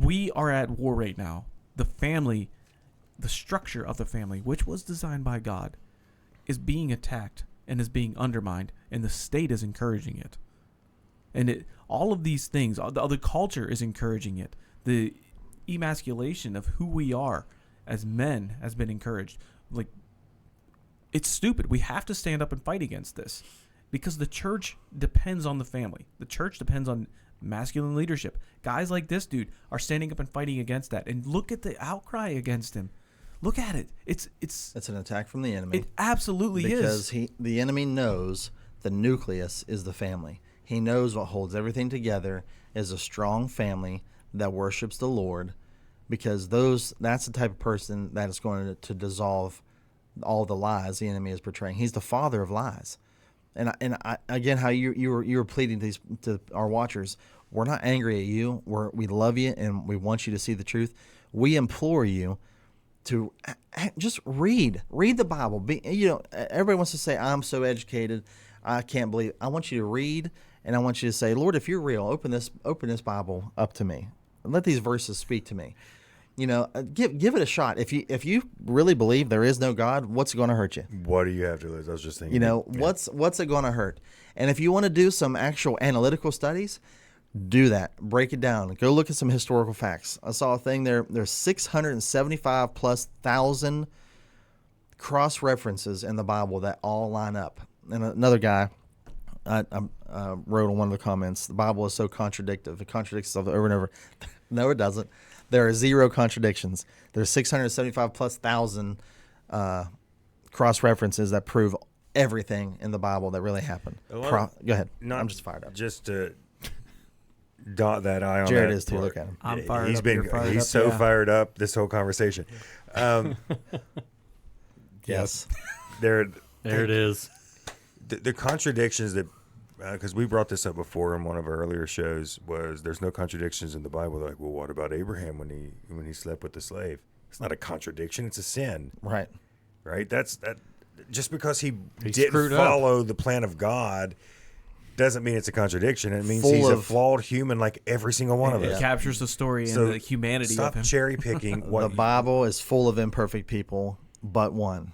[SPEAKER 3] we are at war right now. The family, the structure of the family, which was designed by God, is being attacked and is being undermined, and the state is encouraging it. And all of these things, the culture is encouraging it. The emasculation of who we are as men has been encouraged. Like, it's stupid. We have to stand up and fight against this. Because the church depends on the family. The church depends on masculine leadership. Guys like this dude are standing up and fighting against that. And look at the outcry against him. Look at it. It's
[SPEAKER 1] an attack from the enemy.
[SPEAKER 3] It absolutely is.
[SPEAKER 1] Because the enemy knows the nucleus is the family. He knows what holds everything together is a strong family that worships the Lord, because that's the type of person that is going to dissolve all the lies the enemy is portraying. He's the father of lies. And I, again, how you were pleading to our watchers, we're not angry at you. We love you and we want you to see the truth. We implore you to just read the Bible. Everybody wants to say, I'm so educated, I can't believe. I want you to read, and I want you to say, Lord, if you're real, open this Bible up to me. Let these verses speak to me. Give it a shot. If you really believe there is no God, what's going to hurt you?
[SPEAKER 2] What do you have to lose? I was just thinking.
[SPEAKER 1] What's it going to hurt? And if you want to do some actual analytical studies, do that. Break it down. Go look at some historical facts. I saw a thing there. There's 675 plus thousand cross references in the Bible that all line up. And another guy, I wrote on one of the comments, the Bible is so contradictive. It contradicts itself over and over. No, it doesn't. There are zero contradictions. There's 675 plus thousand cross references that prove everything in the Bible that really happened. Go ahead. I'm just fired up.
[SPEAKER 2] Just to dot that I on
[SPEAKER 1] Jared
[SPEAKER 2] that
[SPEAKER 1] is too. Look at him.
[SPEAKER 3] I'm fired
[SPEAKER 2] He's
[SPEAKER 3] up.
[SPEAKER 2] been
[SPEAKER 3] You're fired
[SPEAKER 2] he's
[SPEAKER 3] up,
[SPEAKER 2] so
[SPEAKER 3] yeah.
[SPEAKER 2] fired up this whole conversation.
[SPEAKER 1] Yes.
[SPEAKER 2] There
[SPEAKER 4] it is.
[SPEAKER 2] The contradictions that because we brought this up before in one of our earlier shows, was there's no contradictions in the Bible. They're like, well, what about Abraham when he slept with the slave? It's not a contradiction. It's a sin.
[SPEAKER 1] Right.
[SPEAKER 2] Right. That just because he
[SPEAKER 4] screwed
[SPEAKER 2] didn't
[SPEAKER 4] up.
[SPEAKER 2] follow the plan of God doesn't mean it's a contradiction. It means
[SPEAKER 1] Full
[SPEAKER 2] he's a
[SPEAKER 1] of-
[SPEAKER 2] flawed human like every single one of
[SPEAKER 3] It
[SPEAKER 2] us.
[SPEAKER 3] captures the story
[SPEAKER 2] So
[SPEAKER 3] and the humanity
[SPEAKER 2] Stop
[SPEAKER 3] of him.
[SPEAKER 2] cherry picking what
[SPEAKER 1] The Bible is full of imperfect people, but one.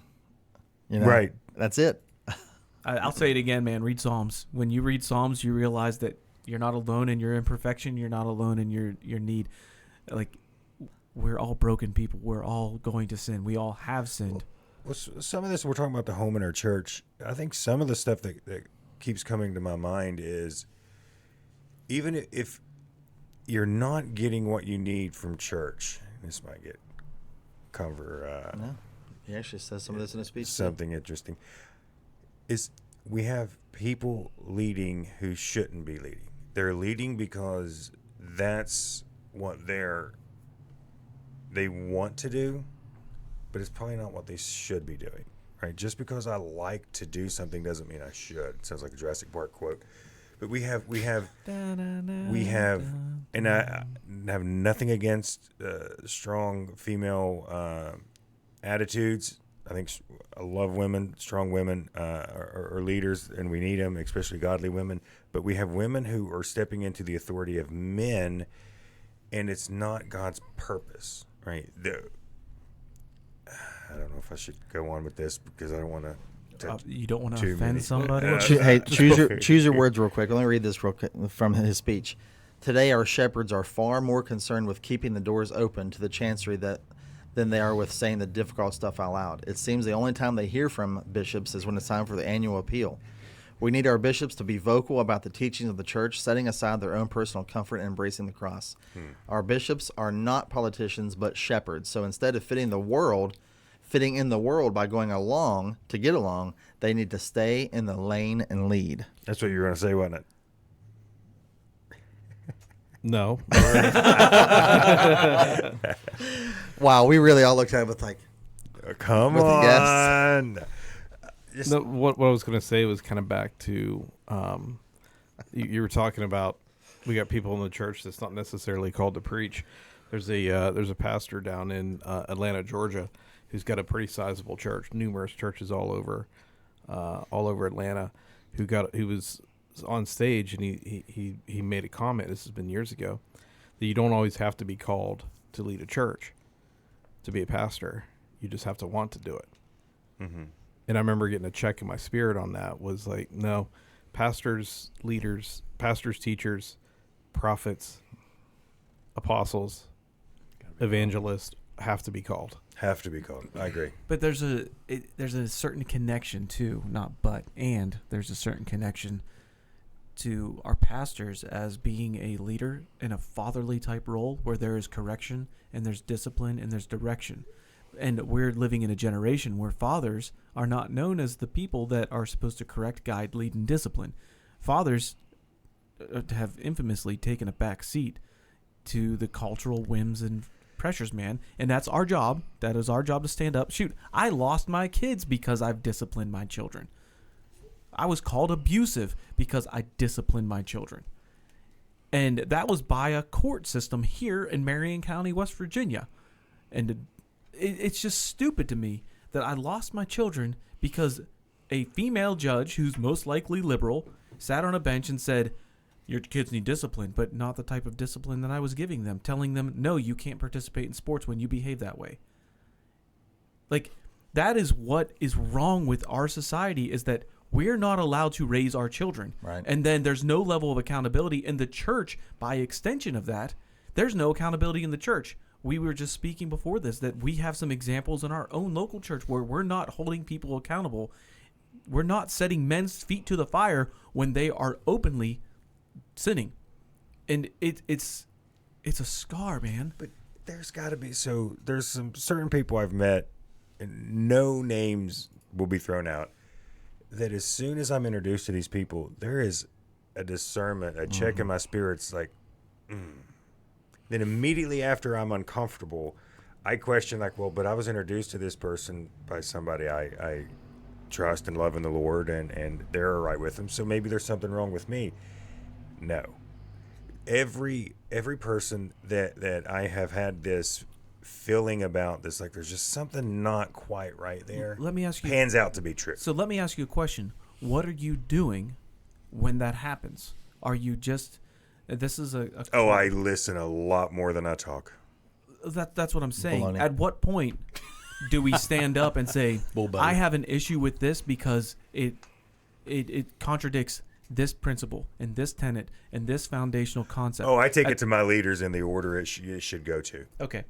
[SPEAKER 1] You know?
[SPEAKER 2] Right.
[SPEAKER 1] That's it.
[SPEAKER 3] I'll say it again, man. Read Psalms. When you read Psalms, you realize that you're not alone in your imperfection. You're not alone in your need. Like, we're all broken people. We're all going to sin. We all have sinned.
[SPEAKER 2] Well, some of this, we're talking about the home in our church. I think some of the stuff that keeps coming to my mind is, even if you're not getting what you need from church, this might get
[SPEAKER 1] No. He actually says some of this in his speech.
[SPEAKER 2] something interesting, is we have people leading who shouldn't be leading. They're leading because that's what they want to do, but it's probably not what they should be doing, right? Just because I like to do something doesn't mean I should. It sounds like a Jurassic Park quote. But we have, and I have nothing against strong female attitudes. I think I love women. Strong women are leaders, and we need them, especially godly women. But we have women who are stepping into the authority of men, and it's not God's purpose, right? I don't know if I should go on with this because I don't want to.
[SPEAKER 3] You don't want
[SPEAKER 2] too
[SPEAKER 3] to offend
[SPEAKER 2] many.
[SPEAKER 3] somebody?
[SPEAKER 1] Hey, choose your words real quick. Let me read this real quick from his speech. Today, our shepherds are far more concerned with keeping the doors open to the chancery than they are with saying the difficult stuff out loud. It seems the only time they hear from bishops is when it's time for the annual appeal. We need our bishops to be vocal about the teachings of the church, setting aside their own personal comfort and embracing the cross. Our bishops are not politicians, but shepherds. So instead of fitting in the world by going along to get along, they need to stay in the lane and lead.
[SPEAKER 2] That's what you were going to say, wasn't it?
[SPEAKER 5] No.
[SPEAKER 1] Wow, we really all looked at it with like,
[SPEAKER 2] Come
[SPEAKER 1] With a
[SPEAKER 2] on.
[SPEAKER 5] No, what I was going to say was kind of back to you were talking about we got people in the church that's not necessarily called to preach. There's a pastor down in Atlanta, Georgia, who's got a pretty sizable church, numerous churches all over Atlanta, who was on stage, and he made a comment. This has been years ago, that you don't always have to be called to lead a church, to be a pastor. You just have to want to do it.
[SPEAKER 2] Mm-hmm.
[SPEAKER 5] And I remember getting a check in my spirit on that. Was like, no, pastors, leaders, pastors, teachers, prophets, apostles, evangelists have to be called.
[SPEAKER 2] Have to be called. I agree.
[SPEAKER 3] But there's a certain connection too, there's a certain connection to our pastors as being a leader in a fatherly type role where there is correction and there's discipline and there's direction. And we're living in a generation where fathers are not known as the people that are supposed to correct, guide, lead, and discipline. Fathers have infamously taken a back seat to the cultural whims and pressures, man. And that's our job. That is our job to stand up. Shoot, I lost my kids because I've disciplined my children. I was called abusive because I disciplined my children. And that was by a court system here in Marion County, West Virginia. And it's just stupid to me that I lost my children because a female judge, who's most likely liberal, sat on a bench and said, your kids need discipline, but not the type of discipline that I was giving them, telling them, no, you can't participate in sports when you behave that way. Like, that is what is wrong with our society, is that we're not allowed to raise our children.
[SPEAKER 1] Right.
[SPEAKER 3] And then there's no level of accountability in the church. By extension of that, there's no accountability in the church. We were just speaking before this that we have some examples in our own local church where we're not holding people accountable. We're not setting men's feet to the fire when they are openly sinning. And it's a scar, man.
[SPEAKER 2] But there's got to be, there's some certain people I've met, and no names will be thrown out, that as soon as I'm introduced to these people, there is a discernment, a check in my spirits, like, Then immediately after I'm uncomfortable, I question, like, well, but I was introduced to this person by somebody I trust and love in the Lord, and they're all right with him. So maybe there's something wrong with me. No. Every person that I have had this feeling about this, like there's just something not quite right there.
[SPEAKER 3] Let me ask you.
[SPEAKER 2] Pans out to be true.
[SPEAKER 3] So let me ask you a question. What are you doing when that happens? Are you just? This is a
[SPEAKER 2] Oh, I listen a lot more than I talk.
[SPEAKER 3] That's what I'm saying.
[SPEAKER 1] Baloney.
[SPEAKER 3] At what point do we stand up and say, I have an issue with this because it contradicts this principle and this tenet and this foundational concept?
[SPEAKER 2] Oh, I take it to my leaders in the order it should go to.
[SPEAKER 3] Okay.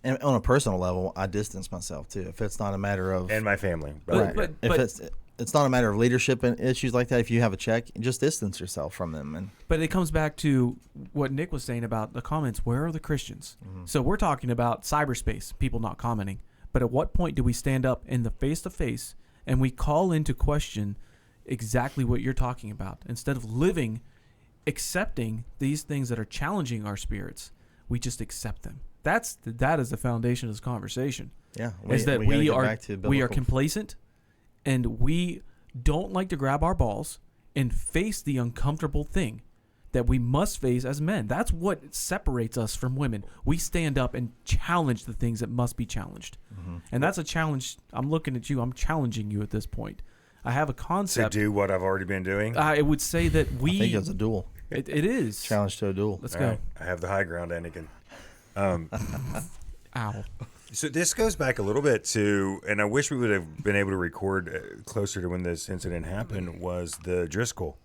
[SPEAKER 1] And on a personal level, I distance myself too. If it's not a matter of
[SPEAKER 2] And my family.
[SPEAKER 3] But-
[SPEAKER 1] if it's not a matter of leadership and issues like that. If you have a check, just distance yourself from them. And
[SPEAKER 3] But it comes back to what Nick was saying about the comments. Where are the Christians?
[SPEAKER 1] Mm-hmm.
[SPEAKER 3] So we're talking about cyberspace, people not commenting. But at what point do we stand up in the face-to-face and we call into question exactly what you're talking about? Instead of accepting these things that are challenging our spirits, we just accept them. That is the foundation of this conversation.
[SPEAKER 1] yeah,
[SPEAKER 3] Is that we
[SPEAKER 1] are
[SPEAKER 3] are complacent and we don't like to grab our balls and face the uncomfortable thing that we must face as men. That's what separates us from women. We stand up and challenge the things that must be challenged.
[SPEAKER 1] Mm-hmm.
[SPEAKER 3] And that's a challenge. I'm looking at you. I'm challenging you at this point. I have a
[SPEAKER 2] To
[SPEAKER 3] concept.
[SPEAKER 2] do what I've already been doing.
[SPEAKER 3] I would say that
[SPEAKER 1] I think it's a duel.
[SPEAKER 3] it is.
[SPEAKER 1] Challenge to a duel.
[SPEAKER 3] Let's
[SPEAKER 2] All
[SPEAKER 3] go.
[SPEAKER 2] right, I have the high ground, Anakin.
[SPEAKER 3] Ow.
[SPEAKER 2] So this goes back a little bit to, and I wish we would have been able to record closer to when this incident happened, was the Driscoll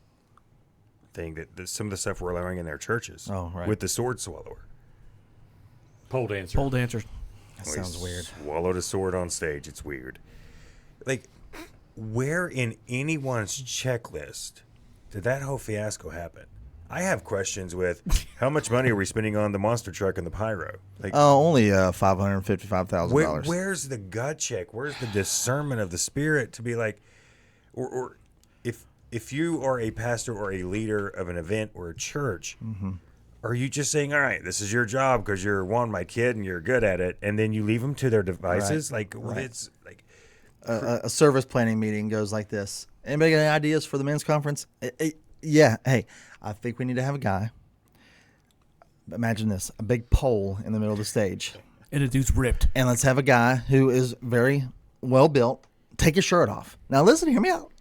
[SPEAKER 2] thing, that some of the stuff we're allowing in their churches.
[SPEAKER 1] Oh, right.
[SPEAKER 2] With the sword swallower.
[SPEAKER 4] Pole dancer.
[SPEAKER 3] Pole dancer.
[SPEAKER 1] That
[SPEAKER 2] Well,
[SPEAKER 1] sounds
[SPEAKER 2] he
[SPEAKER 1] weird.
[SPEAKER 2] Swallowed a sword on stage. It's weird. Like, where in anyone's checklist did that whole fiasco happen? I have questions with how much money are we spending on the monster truck and the pyro? Like,
[SPEAKER 1] Only $555,000.
[SPEAKER 2] where's the gut check? Where's the discernment of the spirit to be like, or if you are a pastor or a leader of an event or a church, are you just saying, all right, this is your job because you're my kid and you're good at it, and then you leave them to their devices?
[SPEAKER 1] Right.
[SPEAKER 2] Like, it's like,
[SPEAKER 1] A service planning meeting goes like this. Anybody got any ideas for the men's conference? Yeah. Hey, I think we need to have a guy. Imagine this: a big pole in the middle of the stage,
[SPEAKER 3] And the dude's ripped.
[SPEAKER 1] and let's have a guy who is very well built. Take his shirt off. Now, listen, hear me out.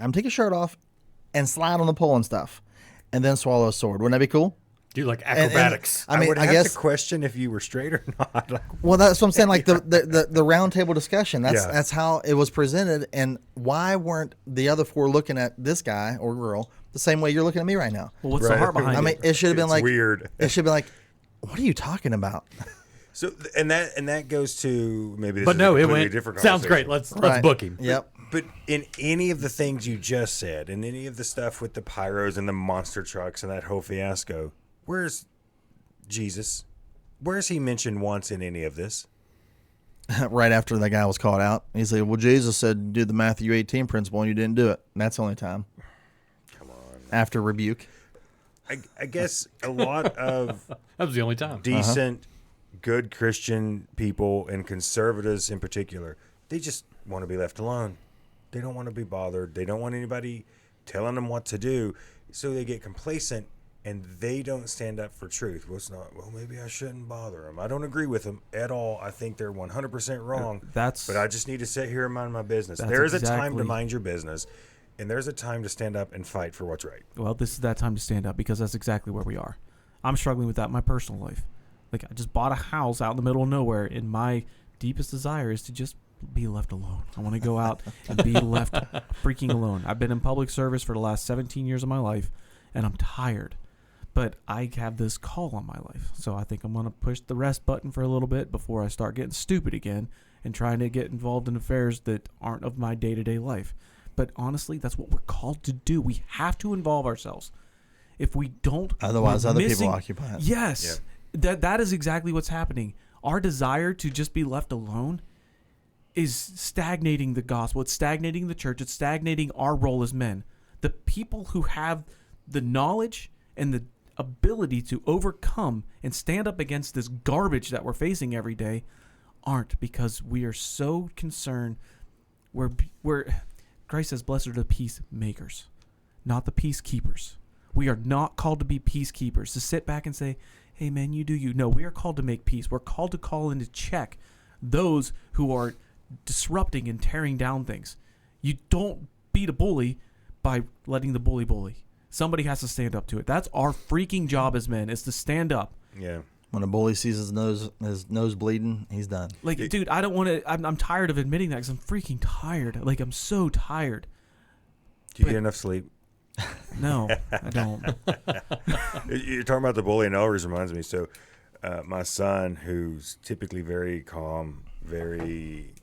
[SPEAKER 1] I'm take his shirt off, and slide on the pole and stuff, and then swallow a sword. Wouldn't that be cool?
[SPEAKER 4] Do like
[SPEAKER 1] And-
[SPEAKER 4] acrobatics.
[SPEAKER 1] I mean,
[SPEAKER 2] would
[SPEAKER 1] I
[SPEAKER 2] have
[SPEAKER 1] guess.
[SPEAKER 2] to question if you were straight or not. Like,
[SPEAKER 1] Well, that's what I'm saying. Like the round table discussion.
[SPEAKER 2] Yeah.
[SPEAKER 1] That's how it was presented. And why weren't the other four looking at this guy or girl the same way you're looking at me right now?
[SPEAKER 3] Well, what's the
[SPEAKER 2] Right.
[SPEAKER 3] heart behind
[SPEAKER 1] I mean, it should have been
[SPEAKER 2] it's
[SPEAKER 1] like
[SPEAKER 2] weird.
[SPEAKER 1] It should be like, what are you talking about?
[SPEAKER 2] So, and that goes to maybe. This
[SPEAKER 4] But
[SPEAKER 2] is
[SPEAKER 4] no,
[SPEAKER 2] a
[SPEAKER 4] it
[SPEAKER 2] completely
[SPEAKER 4] went.
[SPEAKER 2] different
[SPEAKER 4] Sounds great.
[SPEAKER 2] conversation.
[SPEAKER 4] Let's
[SPEAKER 1] Right.
[SPEAKER 4] book him.
[SPEAKER 1] Yep.
[SPEAKER 2] But in any of the things you just said, and any of the stuff with the pyros and the monster trucks and that whole fiasco, where's Jesus? Where's he mentioned once in any of this?
[SPEAKER 1] Right after the guy was called out, he said, "Well, Jesus said do the Matthew 18 principle, and you didn't do it." And that's the only time.
[SPEAKER 2] Come on.
[SPEAKER 1] After rebuke.
[SPEAKER 2] I guess a lot of
[SPEAKER 4] That was the only time.
[SPEAKER 2] decent, good Christian people and conservatives in particular, they just want to be left alone. They don't want to be bothered. They don't want anybody telling them what to do. So they get complacent and they don't stand up for truth. Well, it's not, well, maybe I shouldn't bother them. I don't agree with them at all. I think they're 100% wrong.
[SPEAKER 3] That's
[SPEAKER 2] But I just need to sit here and mind my business.
[SPEAKER 3] That's
[SPEAKER 2] There is a time
[SPEAKER 3] exactly-
[SPEAKER 2] to mind your business, and there's a time to stand up and fight for what's right.
[SPEAKER 3] Well, this is that time to stand up because that's exactly where we are. I'm struggling with that in my personal life. Like, I just bought a house out in the middle of nowhere, and my deepest desire is to just be left alone. I want to go out and be left freaking alone. I've been in public service for the last 17 years of my life, and I'm tired. But I have this call on my life, so I think I'm going to push the rest button for a little bit before I start getting stupid again and trying to get involved in affairs that aren't of my day-to-day life. But honestly, that's what we're called to do. We have to involve ourselves. If we don't,
[SPEAKER 1] Otherwise,
[SPEAKER 3] we're
[SPEAKER 1] other
[SPEAKER 3] missing-
[SPEAKER 1] people occupy it.
[SPEAKER 3] Yes, that is exactly what's happening. Our desire to just be left alone is stagnating the gospel. It's stagnating the church. It's stagnating our role as men. The people who have the knowledge and the ability to overcome and stand up against this garbage that we're facing every day aren't, because we are so concerned We're Christ says, "Blessed are the peacemakers, not the peacekeepers." We are not called to be peacekeepers, to sit back and say, "Hey, man, you do you." No, we are called to make peace. We're called to call into check those who are disrupting and tearing down things. You don't beat a bully by letting the bully. Somebody has to stand up to it. That's our freaking job as men, is to stand up.
[SPEAKER 2] Yeah.
[SPEAKER 1] When a bully sees his nose bleeding, he's done.
[SPEAKER 3] Like, dude, I don't want to. I'm tired of admitting that because I'm freaking tired. Like, I'm so tired.
[SPEAKER 2] Do you get enough sleep?
[SPEAKER 3] No, I don't.
[SPEAKER 2] You're talking about the bully, and it always reminds me. So, my son, who's typically very calm, very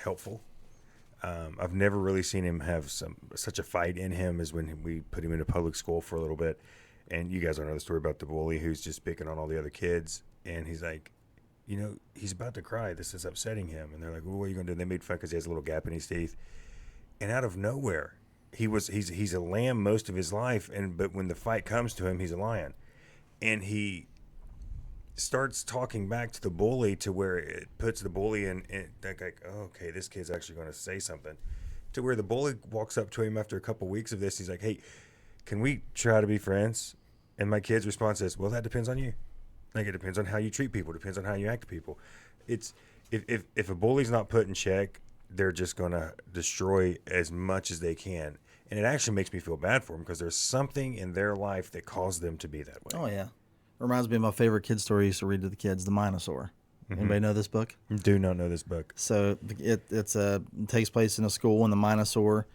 [SPEAKER 2] helpful, I've never really seen him have such a fight in him as when we put him into public school for a little bit. And you guys don't know the story about the bully who's just picking on all the other kids. And he's like, he's about to cry. This is upsetting him. And they're like, well, what are you going to do? And they made fun because he has a little gap in his teeth. And out of nowhere, he's a lamb most of his life. But when the fight comes to him, he's a lion. And he starts talking back to the bully to where it puts the bully in like, oh, okay, this kid's actually going to say something. To where the bully walks up to him after a couple weeks of this. He's like, hey, can we try to be friends? And my kid's response is, well, that depends on you. Like, it depends on how you treat people. It depends on how you act to people. It's if a bully's not put in check, they're just going to destroy as much as they can. And it actually makes me feel bad for them because there's something in their life that caused them to be that way.
[SPEAKER 1] Oh, yeah. Reminds me of my favorite kid story I used to read to the kids, The Minosaur. Mm-hmm. Anybody know this book?
[SPEAKER 2] Do not know this book.
[SPEAKER 1] So it takes place in a school, and the Minosaur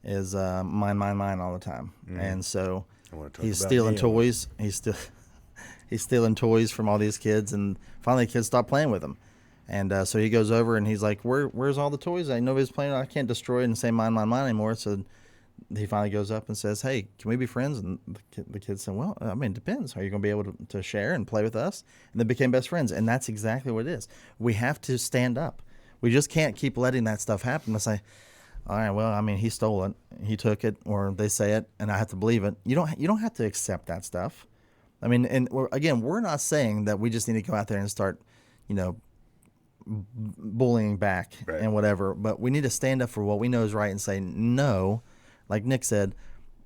[SPEAKER 1] is mine all the time. Mm-hmm. And so he's stealing toys. He's stealing toys from all these kids, and finally the kids stop playing with him. And so he goes over and he's like, where's all the toys? Nobody's playing. I can't destroy it and say mine anymore. So he finally goes up and says, hey, can we be friends? And the kid said, well, I mean, it depends. Are you going to be able to share and play with us? And they became best friends. And that's exactly what it is. We have to stand up. We just can't keep letting that stuff happen. It's like, all right, well, I mean, he stole it. He took it, or they say it, and I have to believe it. You don't have to accept that stuff. I mean, and we're not saying that we just need to go out there and start, bullying back and whatever. But we need to stand up for what we know is right and say, no, like Nick said,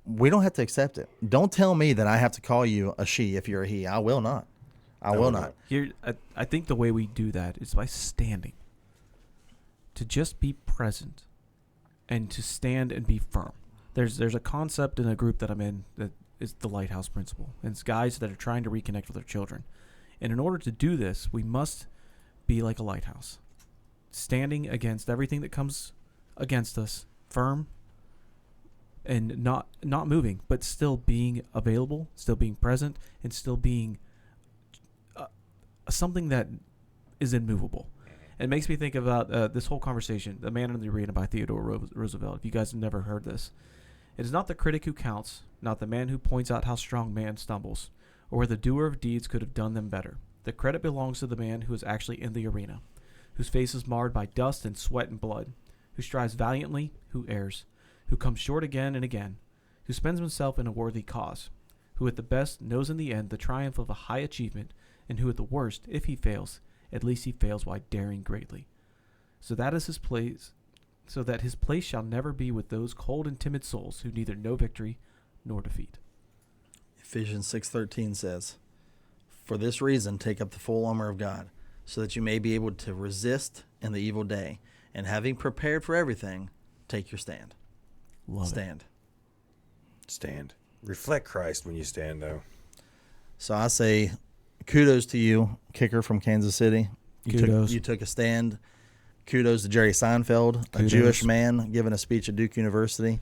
[SPEAKER 1] we don't have to accept it. Don't tell me that I have to call you a she if you're a he. I will not. I will not.
[SPEAKER 3] Here, I think the way we do that is by standing. To just be present and to stand and be firm. There's a concept in a group that I'm in that is the lighthouse principle. And it's guys that are trying to reconnect with their children. And in order to do this, we must be like a lighthouse, standing against everything that comes against us, firm and not moving, but still being available, still being present, and still being something that is immovable. It makes me think about this whole conversation, The Man in the Arena by Theodore Roosevelt. If you guys have never heard this. It is not the critic who counts, not the man who points out how strong man stumbles, or where the doer of deeds could have done them better. The credit belongs to the man who is actually in the arena, whose face is marred by dust and sweat and blood, who strives valiantly, who errs, who comes short again and again, who spends himself in a worthy cause, who at the best knows in the end the triumph of a high achievement, and who at the worst, if he fails, at least he fails while daring greatly. So that his place shall never be with those cold and timid souls who neither know victory nor defeat.
[SPEAKER 1] Ephesians 6:13 says, for this reason take up the full armor of God, so that you may be able to resist in the evil day, and having prepared for everything, take your stand.
[SPEAKER 2] Stand. Reflect Christ when you stand, though.
[SPEAKER 1] So I say kudos to you, kicker from Kansas City. You took a stand. Kudos to Jerry Seinfeld, a Jewish man giving a speech at Duke University.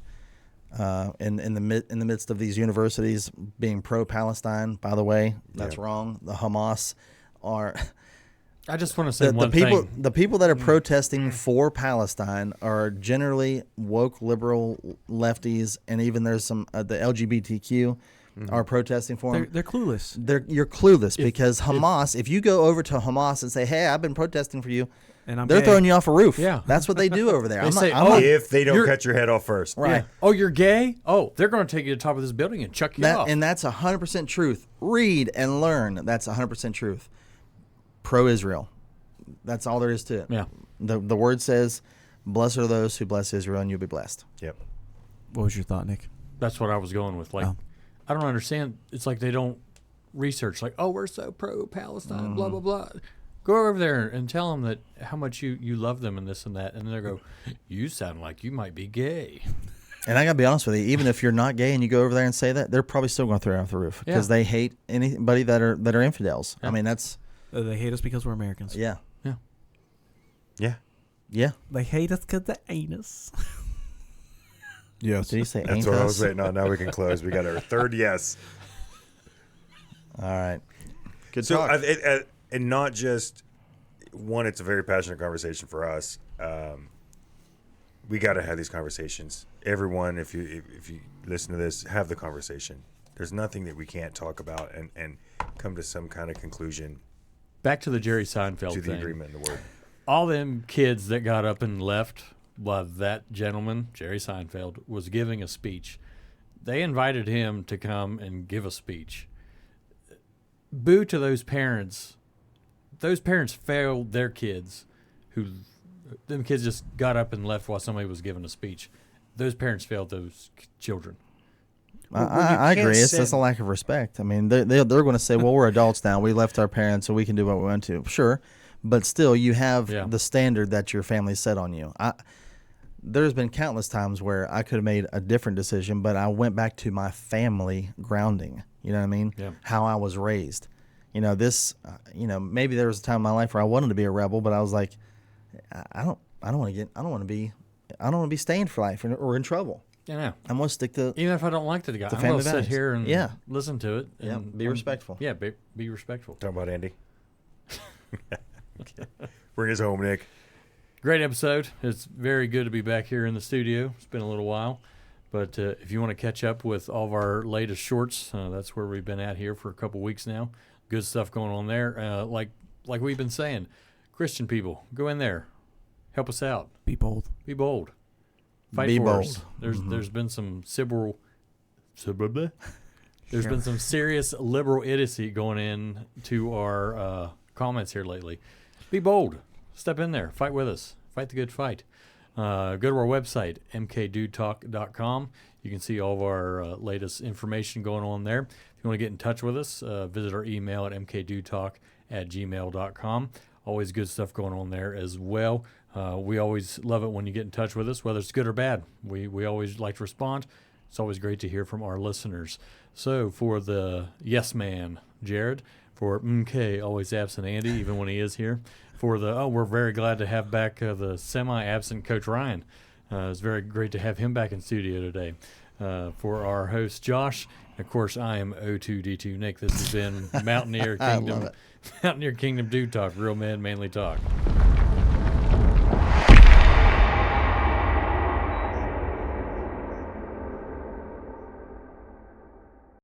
[SPEAKER 1] In the midst of these universities being pro-Palestine, by the way, that's wrong. The Hamas are.
[SPEAKER 4] I just want to say one thing.
[SPEAKER 1] The people that are protesting for Palestine are generally woke liberal lefties, and even there's some the LGBTQ are protesting for them.
[SPEAKER 3] They're clueless.
[SPEAKER 1] You're clueless because Hamas. If you go over to Hamas and say, "Hey, I've been protesting for you,"
[SPEAKER 3] and
[SPEAKER 1] they're throwing you off a roof.
[SPEAKER 4] Yeah,
[SPEAKER 1] that's what they do over there.
[SPEAKER 2] If they don't cut your head off first,
[SPEAKER 1] right?
[SPEAKER 4] Yeah. Oh, you're gay? Oh, they're going to take you to the top of this building and chuck you off.
[SPEAKER 1] And that's 100% truth. Read and learn. That's 100% truth. Pro-Israel. That's all there is to it.
[SPEAKER 4] Yeah.
[SPEAKER 1] The word says, Blessed are those who bless Israel, and you'll be blessed.
[SPEAKER 2] Yep.
[SPEAKER 3] What was your thought, Nick?
[SPEAKER 4] That's what I was going with. Like, I don't understand. It's like they don't research. Like, oh, we're so pro-Palestine, blah, blah, blah. Go over there and tell them that how much you love them and this and that. And then they go, you sound like you might be gay.
[SPEAKER 1] And I got to be honest with you, even if you're not gay and you go over there and say that, they're probably still going to throw you off the roof because they hate anybody that are infidels.
[SPEAKER 4] Yeah.
[SPEAKER 1] I mean, that's...
[SPEAKER 3] They hate us because we're Americans.
[SPEAKER 1] Yeah.
[SPEAKER 4] Yeah.
[SPEAKER 2] Yeah.
[SPEAKER 1] Yeah.
[SPEAKER 3] They hate us because they ain't us.
[SPEAKER 5] Yes.
[SPEAKER 1] Did he say
[SPEAKER 2] That's
[SPEAKER 1] ain't
[SPEAKER 2] what I
[SPEAKER 1] us?
[SPEAKER 2] was waiting on. Now we can close. We got our third yes.
[SPEAKER 1] All right. Good
[SPEAKER 2] So,
[SPEAKER 1] talk.
[SPEAKER 2] and not just one, it's a very passionate conversation for us. We got to have these conversations. Everyone, if you listen to this, have the conversation. There's nothing that we can't talk about and come to some kind of conclusion
[SPEAKER 4] Back to the Jerry Seinfeld
[SPEAKER 2] to the
[SPEAKER 4] thing.
[SPEAKER 2] agreement in the word.
[SPEAKER 4] All them kids that got up and left while that gentleman, Jerry Seinfeld, was giving a speech. They invited him to come and give a speech. Boo to those parents. Those parents failed their kids. Them kids just got up and left while somebody was giving a speech. Those parents failed those children.
[SPEAKER 1] I agree. It's just a lack of respect. I mean, they're going to say, well, we're adults now. We left our parents, so we can do what we want to. Sure. But still, you have the standard that your family set on you. There's been countless times where I could have made a different decision, but I went back to my family grounding. You know what I mean?
[SPEAKER 4] Yeah.
[SPEAKER 1] How I was raised. Maybe there was a time in my life where I wanted to be a rebel, but I was like, I don't want to be stained for life or in trouble.
[SPEAKER 4] You know,
[SPEAKER 1] I'm going to stick to
[SPEAKER 4] even if I don't like the guy, I'm
[SPEAKER 1] family
[SPEAKER 4] going to sit
[SPEAKER 1] values.
[SPEAKER 4] here and
[SPEAKER 1] Yeah.
[SPEAKER 4] listen to it.
[SPEAKER 1] Yeah,
[SPEAKER 4] And
[SPEAKER 1] be respectful.
[SPEAKER 4] Yeah, be respectful.
[SPEAKER 2] Talking about Andy. Bring us home, Nick.
[SPEAKER 4] Great episode. It's very good to be back here in the studio. It's been a little while. But if you want to catch up with all of our latest shorts, that's where we've been at here for a couple weeks now. Good stuff going on there. Like we've been saying, Christian people, go in there. Help us out.
[SPEAKER 3] Be bold.
[SPEAKER 4] Be bold. Fight
[SPEAKER 1] Be
[SPEAKER 4] for
[SPEAKER 1] bold.
[SPEAKER 4] us. There's been some there's been some serious liberal idiocy going in to our comments here lately. Be bold. Step in there. Fight with us. Fight the good fight. Go to our website, mkdudtalk.com. You can see all of our latest information going on there. If you want to get in touch with us, visit our email at mkdudtalk@gmail.com. Always good stuff going on there as well. We always love it when you get in touch with us, whether it's good or bad. We always like to respond. It's always great to hear from our listeners. So for the yes man, Jared, for MK, always absent Andy, even when he is here. For we're very glad to have back the semi-absent Coach Ryan. It's very great to have him back in studio today. For our host, Josh, of course, I am O2D2 Nick. This has been Mountaineer Kingdom, Mountaineer Kingdom Dude Talk, Real Men, Manly Talk.